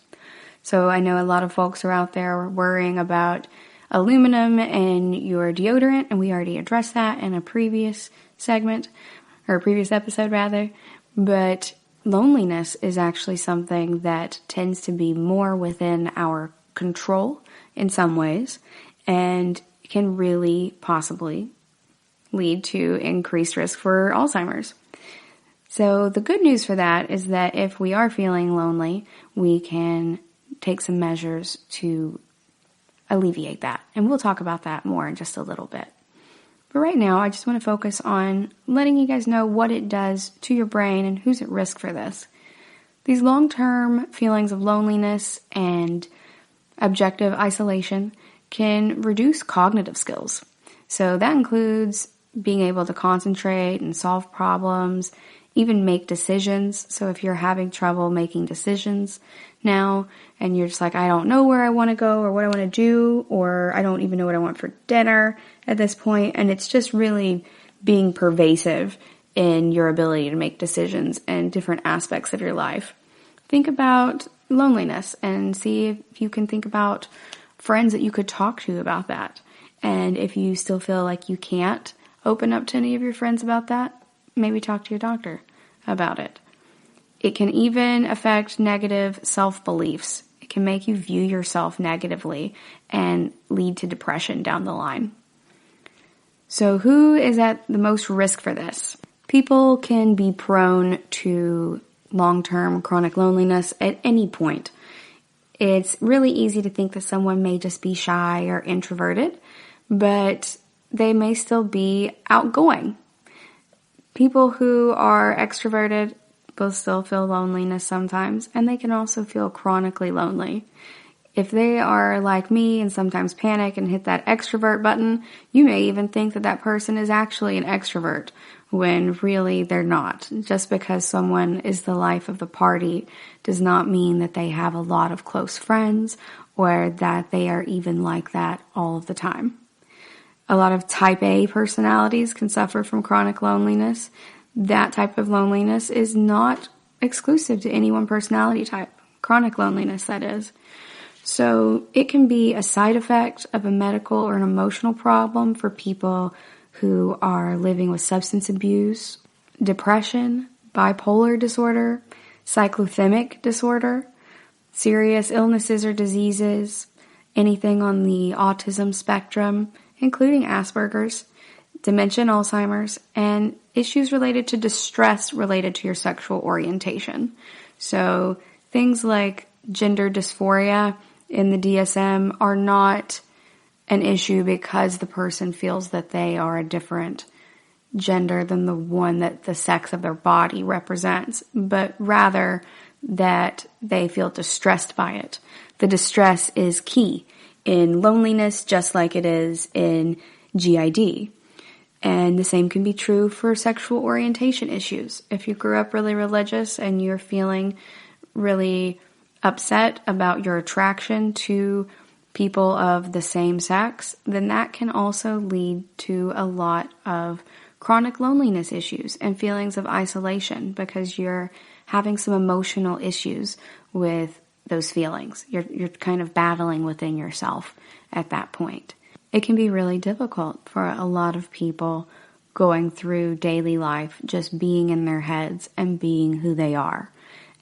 So I know a lot of folks are out there worrying about aluminum in your deodorant, and we already addressed that in a previous segment, or a previous episode rather. But loneliness is actually something that tends to be more within our control in some ways, and can really possibly lead to increased risk for Alzheimer's. So the good news for that is that if we are feeling lonely, we can take some measures to alleviate that. And we'll talk about that more in just a little bit. But right now, I just want to focus on letting you guys know what it does to your brain and who's at risk for this. These long-term feelings of loneliness and objective isolation can reduce cognitive skills. So that includes being able to concentrate and solve problems, even make decisions. So if you're having trouble making decisions now, and you're just like, I don't know where I want to go or what I want to do, or I don't even know what I want for dinner at this point, and it's just really being pervasive in your ability to make decisions and different aspects of your life. Think about loneliness and see if you can think about friends that you could talk to about that. And if you still feel like you can't open up to any of your friends about that, maybe talk to your doctor about it. It can even affect negative self-beliefs. It can make you view yourself negatively and lead to depression down the line. So who is at the most risk for this? People can be prone to long-term chronic loneliness at any point. It's really easy to think that someone may just be shy or introverted, but they may still be outgoing. People who are extroverted will still feel loneliness sometimes, and they can also feel chronically lonely. If they are like me and sometimes panic and hit that extrovert button, you may even think that that person is actually an extrovert when really they're not. Just because someone is the life of the party does not mean that they have a lot of close friends or that they are even like that all of the time. A lot of type A personalities can suffer from chronic loneliness. That type of loneliness is not exclusive to any one personality type. Chronic loneliness, that is. So it can be a side effect of a medical or an emotional problem for people who are living with substance abuse, depression, bipolar disorder, cyclothymic disorder, serious illnesses or diseases, anything on the autism spectrum, including Asperger's, dementia and Alzheimer's, and issues related to distress related to your sexual orientation. So things like gender dysphoria in the DSM are not an issue because the person feels that they are a different gender than the one that the sex of their body represents, but rather that they feel distressed by it. The distress is key in loneliness, just like it is in GID. And the same can be true for sexual orientation issues. If you grew up really religious and you're feeling really upset about your attraction to people of the same sex, then that can also lead to a lot of chronic loneliness issues and feelings of isolation because you're having some emotional issues with those feelings. You're kind of battling within yourself at that point. It can be really difficult for a lot of people going through daily life, just being in their heads and being who they are.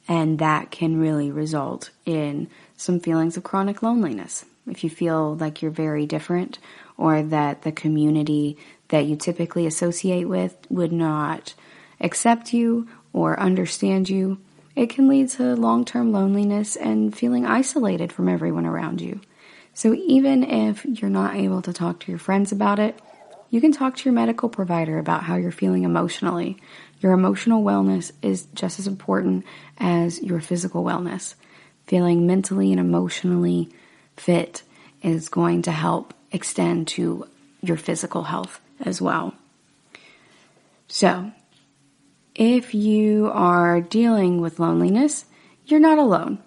And that can really result in some feelings of chronic loneliness. If you feel like you're very different or that the community that you typically associate with would not accept you or understand you, it can lead to long-term loneliness and feeling isolated from everyone around you. So even if you're not able to talk to your friends about it, you can talk to your medical provider about how you're feeling emotionally. Your emotional wellness is just as important as your physical wellness. Feeling mentally and emotionally fit is going to help extend to your physical health as well. So, if you are dealing with loneliness, you're not alone.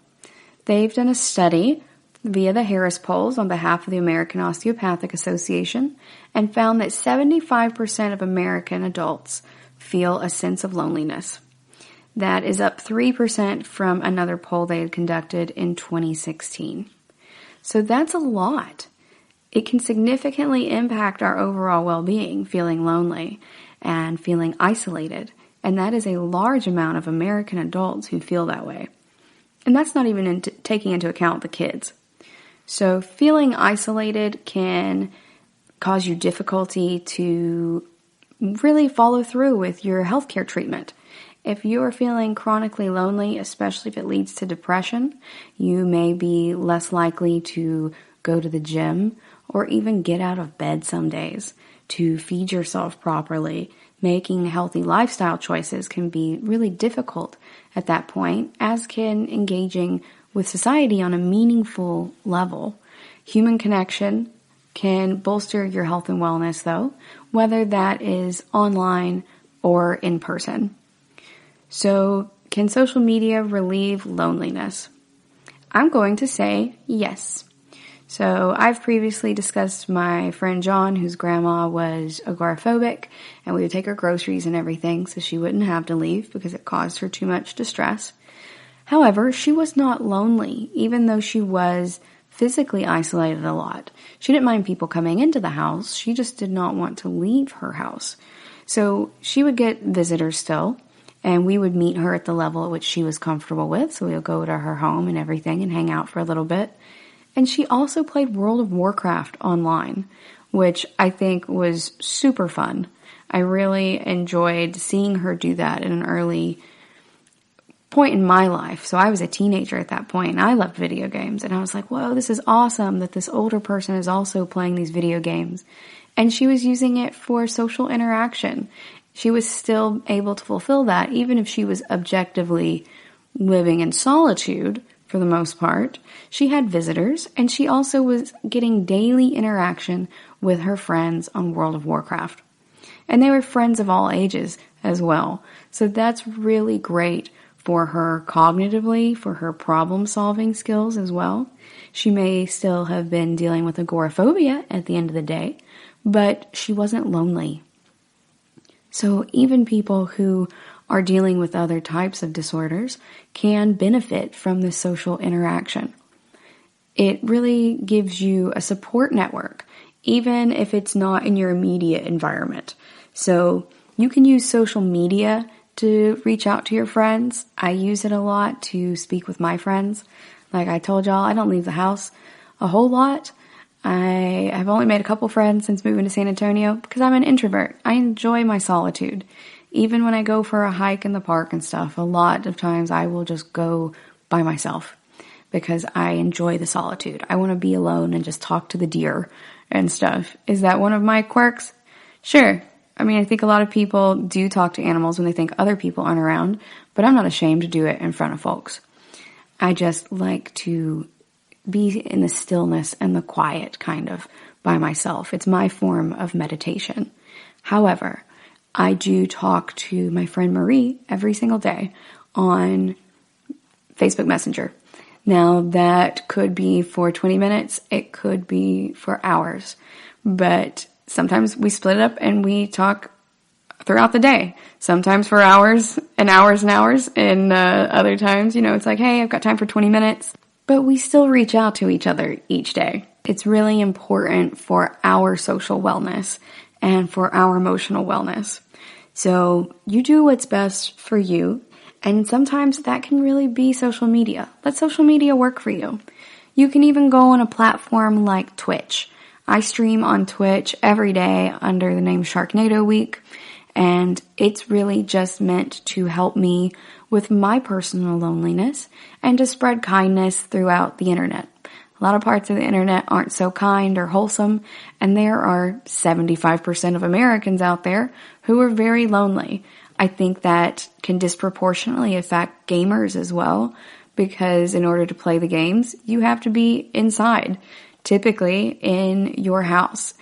They've done a study via the Harris polls on behalf of the American Osteopathic Association and found that 75% of American adults feel a sense of loneliness. That is up 3% from another poll they had conducted in 2016. So that's a lot. It can significantly impact our overall well-being, feeling lonely and feeling isolated. And that is a large amount of American adults who feel that way. And that's not even taking into account the kids. So feeling isolated can cause you difficulty to really follow through with your healthcare treatment. If you are feeling chronically lonely, especially if it leads to depression, you may be less likely to go to the gym or even get out of bed some days to feed yourself properly. Making healthy lifestyle choices can be really difficult at that point, as can engaging with society on a meaningful level. Human connection can bolster your health and wellness, though, whether that is online or in person. So, can social media relieve loneliness? I'm going to say yes. So, I've previously discussed my friend John, whose grandma was agoraphobic, and we would take her groceries and everything so she wouldn't have to leave because it caused her too much distress. However, she was not lonely, even though she was physically isolated a lot. She didn't mind people coming into the house. She just did not want to leave her house. So she would get visitors still, and we would meet her at the level at which she was comfortable with. So we would go to her home and everything and hang out for a little bit. And she also played World of Warcraft online, which I think was super fun. I really enjoyed seeing her do that at an early point in my life. So I was a teenager at that point, and I loved video games. And I was like, whoa, this is awesome that this older person is also playing these video games. And she was using it for social interaction. She was still able to fulfill that, even if she was objectively living in solitude for the most part. She had visitors, and she also was getting daily interaction with her friends on World of Warcraft. And they were friends of all ages as well. So that's really great for her cognitively, for her problem-solving skills as well. She may still have been dealing with agoraphobia at the end of the day, but she wasn't lonely. So even people who are dealing with other types of disorders can benefit from this social interaction. It really gives you a support network, even if it's not in your immediate environment. So you can use social media to reach out to your friends. I use it a lot to speak with my friends. Like I told y'all, I don't leave the house a whole lot. I have only made a couple friends since moving to San Antonio because I'm an introvert. I enjoy my solitude. Even when I go for a hike in the park and stuff, a lot of times I will just go by myself because I enjoy the solitude. I want to be alone and just talk to the deer and stuff. Is that one of my quirks? Sure. I mean, I think a lot of people do talk to animals when they think other people aren't around, but I'm not ashamed to do it in front of folks. I just like to be in the stillness and the quiet kind of by myself. It's my form of meditation. However, I do talk to my friend Marie every single day on Facebook Messenger. Now, that could be for 20 minutes. It could be for hours. But sometimes we split it up and we talk throughout the day. Sometimes for hours and hours and hours. And other times, it's like, hey, I've got time for 20 minutes. But we still reach out to each other each day. It's really important for our social wellness and for our emotional wellness. So you do what's best for you. And sometimes that can really be social media. Let social media work for you. You can even go on a platform like Twitch. I stream on Twitch every day under the name Sharknado Week, and it's really just meant to help me with my personal loneliness and to spread kindness throughout the internet. A lot of parts of the internet aren't so kind or wholesome, and there are 75% of Americans out there who are very lonely. I think that can disproportionately affect gamers as well, because in order to play the games, you have to be inside, typically in your house.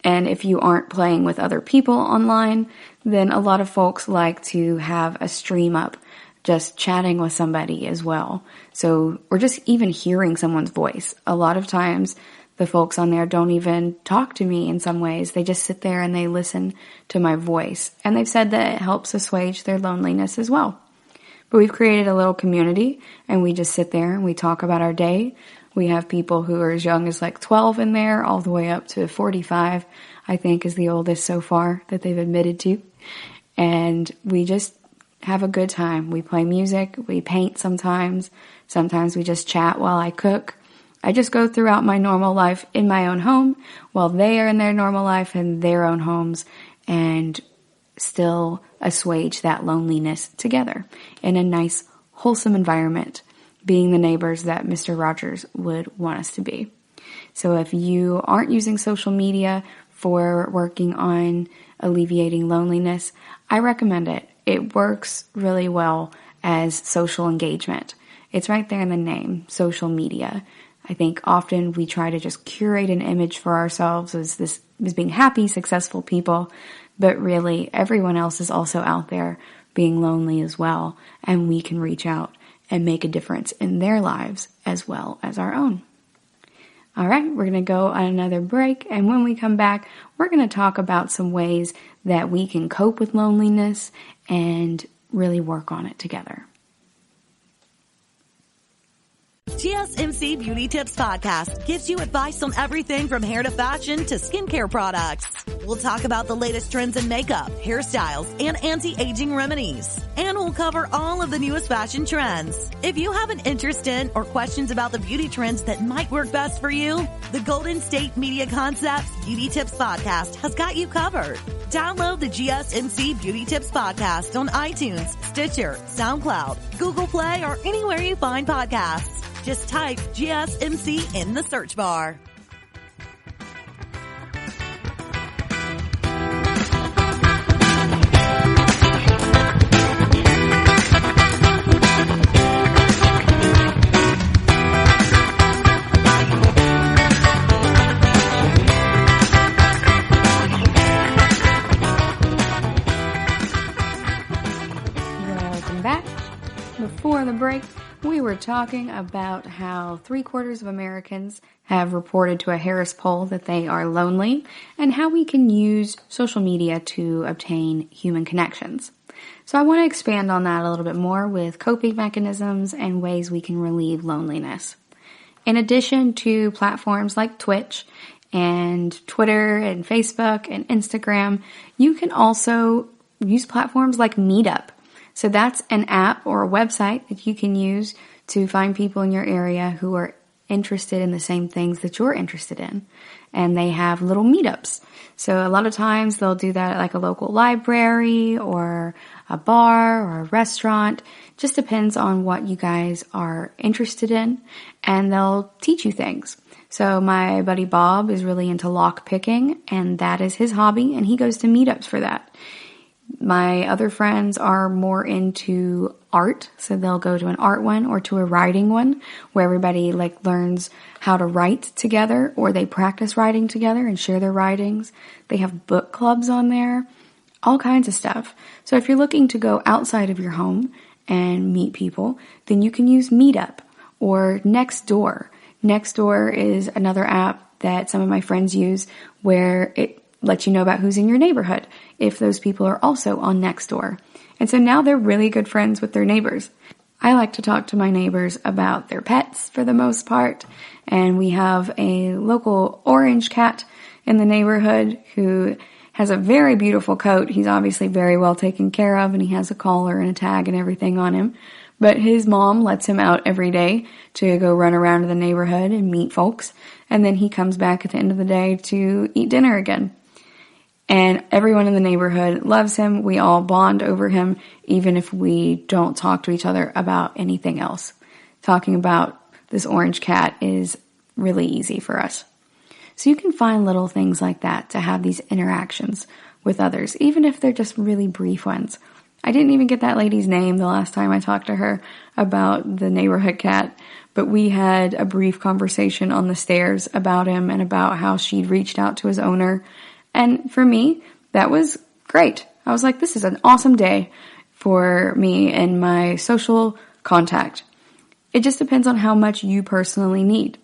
And if you aren't playing with other people online, then a lot of folks like to have a stream up, just chatting with somebody as well. So, or just even hearing someone's voice. A lot of times the folks on there don't even talk to me in some ways. They just sit there and they listen to my voice. And they've said that it helps assuage their loneliness as well. But we've created a little community and we just sit there and we talk about our day. We have people who are as young as like 12 in there, all the way up to 45, I think is the oldest so far that they've admitted to. And we just have a good time. We play music, we paint sometimes. Sometimes we just chat while I cook. I just go throughout my normal life in my own home while they are in their normal life in their own homes and still assuage that loneliness together in a nice, wholesome environment, being the neighbors that Mr. Rogers would want us to be. So if you aren't using social media for working on alleviating loneliness, I recommend it. It works really well as social engagement. It's right there in the name, social media. I think often we try to just curate an image for ourselves as being happy, successful people, but really everyone else is also out there being lonely as well, and we can reach out and make a difference in their lives as well as our own. All right, we're going to go on another break, and when we come back, we're going to talk about some ways that we can cope with loneliness and really work on it together. GSMC Beauty Tips Podcast gives you advice on everything from hair to fashion to skincare products. We'll talk about the latest trends in makeup, hairstyles, and anti-aging remedies. And we'll cover all of the newest fashion trends. If you have an interest in or questions about the beauty trends that might work best for you, the Golden State Media Concepts Beauty Tips Podcast has got you covered. Download the GSMC Beauty Tips Podcast on iTunes, Stitcher, SoundCloud, Google Play, or anywhere you find podcasts. Just type GSMC in the search bar. Welcome back. Before the break, we were talking about how 3/4 of Americans have reported to a Harris poll that they are lonely, and how we can use social media to obtain human connections. So I want to expand on that a little bit more with coping mechanisms and ways we can relieve loneliness. In addition to platforms like Twitch and Twitter and Facebook and Instagram, you can also use platforms like Meetup. So that's an app or a website that you can use to find people in your area who are interested in the same things that you're interested in. And they have little meetups. So a lot of times they'll do that at like a local library or a bar or a restaurant. Just depends on what you guys are interested in. And they'll teach you things. So my buddy Bob is really into lock picking, and that is his hobby, and he goes to meetups for that. My other friends are more into art, so they'll go to an art one or to a writing one where everybody learns how to write together, or they practice writing together and share their writings. They have book clubs on there, all kinds of stuff. So if you're looking to go outside of your home and meet people, then you can use Meetup or Nextdoor. Nextdoor is another app that some of my friends use where it lets you know about who's in your neighborhood if those people are also on Nextdoor. And so now they're really good friends with their neighbors. I like to talk to my neighbors about their pets for the most part. And we have a local orange cat in the neighborhood who has a very beautiful coat. He's obviously very well taken care of, and he has a collar and a tag and everything on him. But his mom lets him out every day to go run around the neighborhood and meet folks. And then he comes back at the end of the day to eat dinner again. And everyone in the neighborhood loves him. We all bond over him, even if we don't talk to each other about anything else. Talking about this orange cat is really easy for us. So you can find little things like that to have these interactions with others, even if they're just really brief ones. I didn't even get that lady's name the last time I talked to her about the neighborhood cat, but we had a brief conversation on the stairs about him and about how she'd reached out to his owner. And for me, that was great. I was like, this is an awesome day for me and my social contact. It just depends on how much you personally need.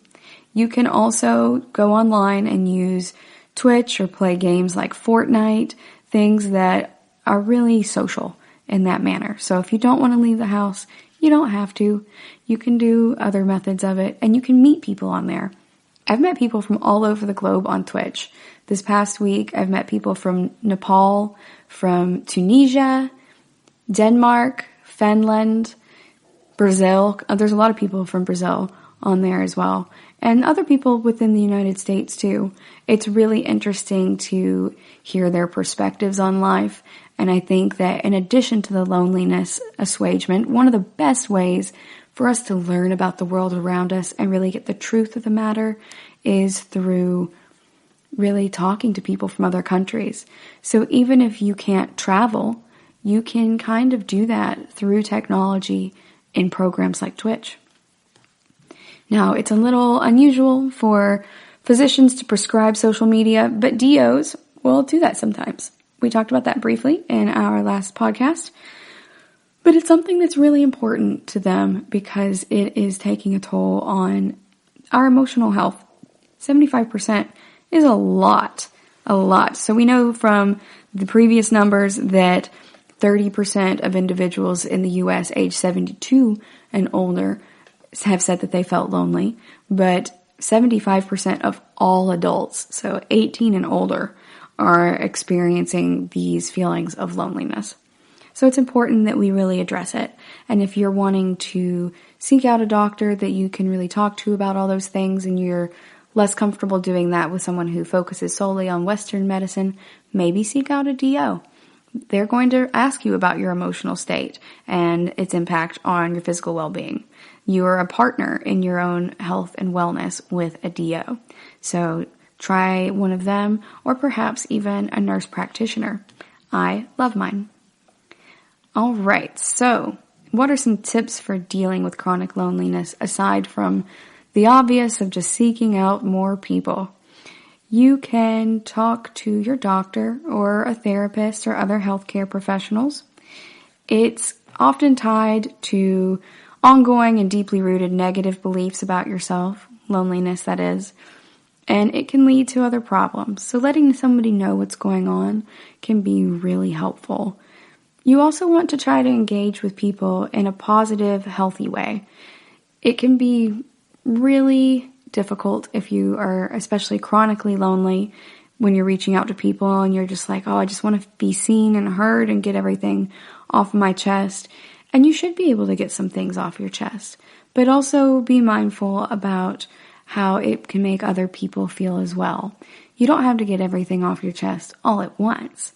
You can also go online and use Twitch or play games like Fortnite, things that are really social in that manner. So if you don't want to leave the house, you don't have to. You can do other methods of it, and you can meet people on there. I've met people from all over the globe on Twitch. This past week, I've met people from Nepal, from Tunisia, Denmark, Finland, Brazil. There's a lot of people from Brazil on there as well. And other people within the United States too. It's really interesting to hear their perspectives on life. And I think that in addition to the loneliness assuagement, one of the best ways for us to learn about the world around us and really get the truth of the matter is through really talking to people from other countries. So even if you can't travel, you can kind of do that through technology in programs like Twitch. Now, it's a little unusual for physicians to prescribe social media, but DOs will do that sometimes. We talked about that briefly in our last podcast, but it's something that's really important to them because it is taking a toll on our emotional health. 75% is a lot. So we know from the previous numbers that 30% of individuals in the U.S. age 72 and older have said that they felt lonely, but 75% of all adults, so 18 and older, are experiencing these feelings of loneliness. So it's important that we really address it. And if you're wanting to seek out a doctor that you can really talk to about all those things, and you're less comfortable doing that with someone who focuses solely on Western medicine, maybe seek out a DO. They're going to ask you about your emotional state and its impact on your physical well-being. You are a partner in your own health and wellness with a DO. So try one of them, or perhaps even a nurse practitioner. I love mine. All right, so what are some tips for dealing with chronic loneliness aside from the obvious of just seeking out more people? You can talk to your doctor or a therapist or other healthcare professionals. It's often tied to ongoing and deeply rooted negative beliefs about yourself, loneliness that is, and it can lead to other problems. So letting somebody know what's going on can be really helpful. You also want to try to engage with people in a positive, healthy way. It can be really difficult if you are especially chronically lonely when you're reaching out to people and you're just like, oh, I just want to be seen and heard and get everything off of my chest. And you should be able to get some things off your chest, but also be mindful about how it can make other people feel as well. You don't have to get everything off your chest all at once.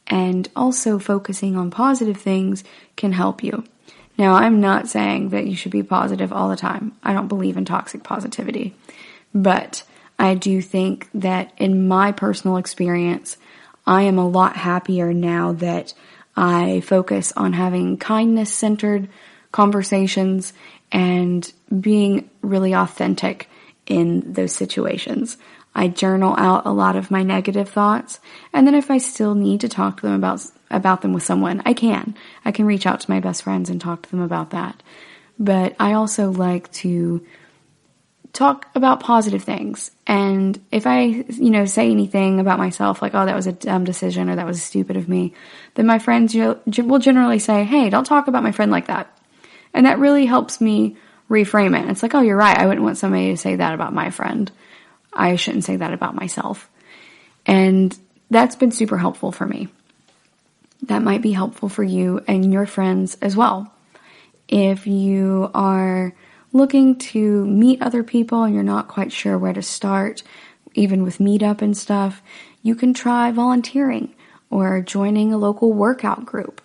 And also focusing on positive things can help you. Now, I'm not saying that you should be positive all the time. I don't believe in toxic positivity. But I do think that in my personal experience, I am a lot happier now that I focus on having kindness-centered conversations and being really authentic in those situations. I journal out a lot of my negative thoughts, and then if I still need to talk to them about them with someone, I can reach out to my best friends and talk to them about that. But I also like to talk about positive things, and if I, say anything about myself, like, oh, that was a dumb decision or that was stupid of me, then my friends will generally say, hey, don't talk about my friend like that. And that really helps me reframe it. It's like, oh, you're right, I wouldn't want somebody to say that about my friend. I shouldn't say that about myself. And that's been super helpful for me. That might be helpful for you and your friends as well. If you are looking to meet other people and you're not quite sure where to start, even with Meetup and stuff, you can try volunteering or joining a local workout group.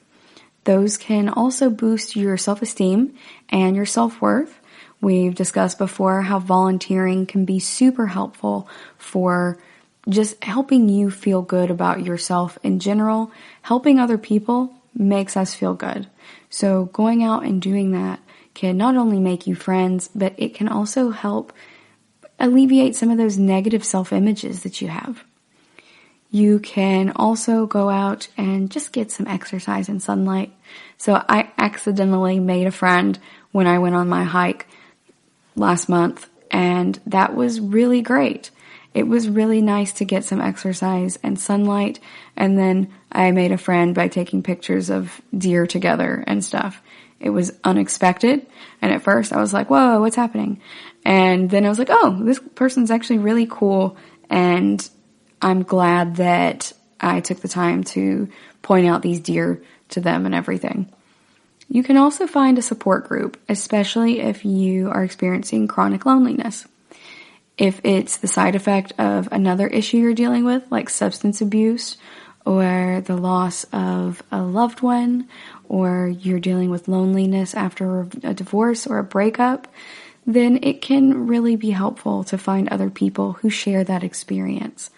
Those can also boost your self-esteem and your self-worth. We've discussed before how volunteering can be super helpful for just helping you feel good about yourself in general. Helping other people makes us feel good. So going out and doing that can not only make you friends, but it can also help alleviate some of those negative self-images that you have. You can also go out and just get some exercise and sunlight. So I accidentally made a friend when I went on my hike last month, and that was really great. It was really nice to get some exercise and sunlight, and then I made a friend by taking pictures of deer together and stuff. It was unexpected, and at first I was like, whoa, what's happening? And then I was like, oh, this person's actually really cool, and I'm glad that I took the time to point out these deer to them and everything. You can also find a support group, especially if you are experiencing chronic loneliness. If it's the side effect of another issue you're dealing with, like substance abuse or the loss of a loved one, or you're dealing with loneliness after a divorce or a breakup, then it can really be helpful to find other people who share that experience.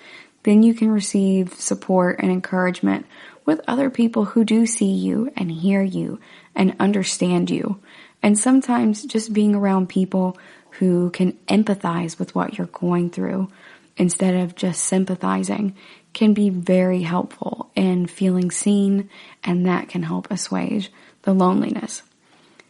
Then you can receive support and encouragement with other people who do see you and hear you and understand you. And sometimes just being around people who can empathize with what you're going through instead of just sympathizing can be very helpful in feeling seen, and that can help assuage the loneliness.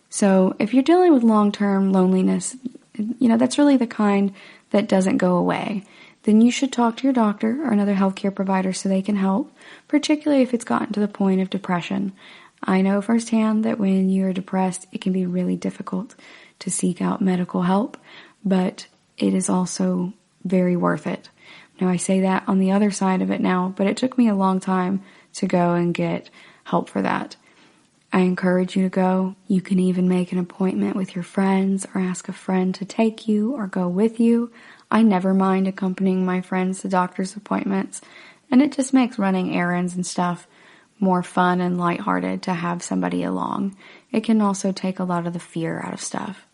So if you're dealing with long-term loneliness, that's really the kind that doesn't go away, then you should talk to your doctor or another healthcare provider so they can help, particularly if it's gotten to the point of depression. I know firsthand that when you're depressed, it can be really difficult to seek out medical help, but it is also very worth it. Now, I say that on the other side of it now, but it took me a long time to go and get help for that. I encourage you to go. You can even make an appointment with your friends or ask a friend to take you or go with you. I never mind accompanying my friends to doctor's appointments, and it just makes running errands and stuff more fun and lighthearted to have somebody along. It can also take a lot of the fear out of stuff.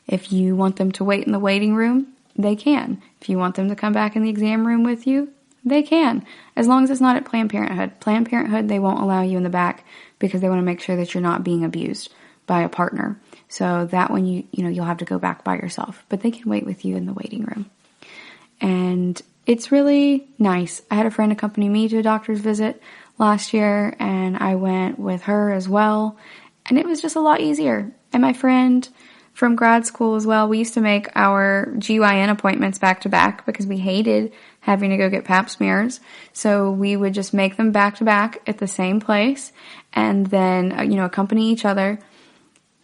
If you want them to wait in the waiting room, they can. If you want them to come back in the exam room with you, they can. As long as it's not at Planned Parenthood. Planned Parenthood, they won't allow you in the back because they want to make sure that you're not being abused by a partner. So that one, you'll have to go back by yourself. But they can wait with you in the waiting room. And it's really nice. I had a friend accompany me to a doctor's visit last year, and I went with her as well. And it was just a lot easier. And my friend from grad school as well, we used to make our GYN appointments back to back because we hated having to go get pap smears. So we would just make them back to back at the same place and then, accompany each other.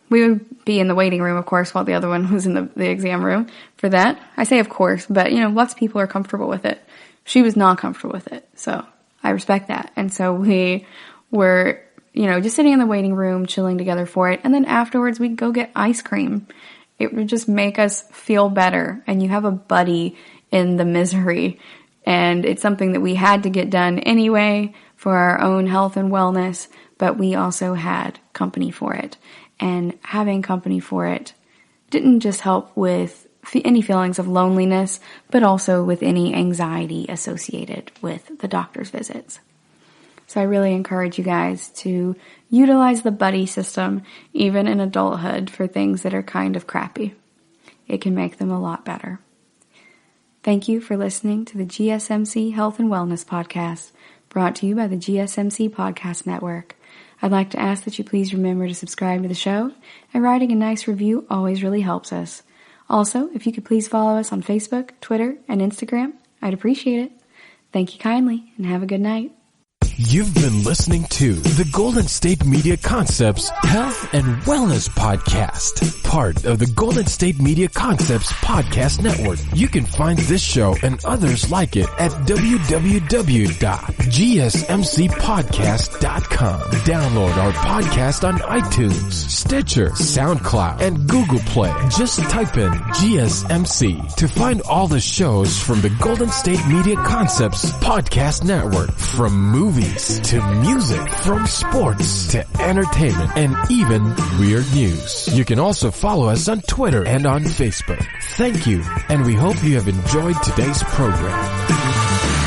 We would be in the waiting room, of course, while the other one was in the exam room for that. I say of course, but, lots of people are comfortable with it. She was not comfortable with it, so I respect that. And so we were, just sitting in the waiting room, chilling together for it. And then afterwards, we'd go get ice cream. It would just make us feel better. And you have a buddy in the misery. And it's something that we had to get done anyway for our own health and wellness. But we also had company for it. And having company for it didn't just help with any feelings of loneliness, but also with any anxiety associated with the doctor's visits. So I really encourage you guys to utilize the buddy system, even in adulthood, for things that are kind of crappy. It can make them a lot better. Thank you for listening to the GSMC Health and Wellness Podcast, brought to you by the GSMC Podcast Network. I'd like to ask that you please remember to subscribe to the show, and writing a nice review always really helps us. Also, if you could please follow us on Facebook, Twitter, and Instagram, I'd appreciate it. Thank you kindly, and have a good night. You've been listening to the Golden State Media Concepts Health and Wellness Podcast, part of the Golden State Media Concepts Podcast Network. You can find this show and others like it at www.gsmcpodcast.com. Download our podcast on iTunes, Stitcher, SoundCloud, and Google Play. Just type in GSMC to find all the shows from the Golden State Media Concepts Podcast Network, from movies to music, from sports to entertainment, and even weird news. You can also follow us on Twitter and on Facebook. Thank you, and we hope you have enjoyed today's program.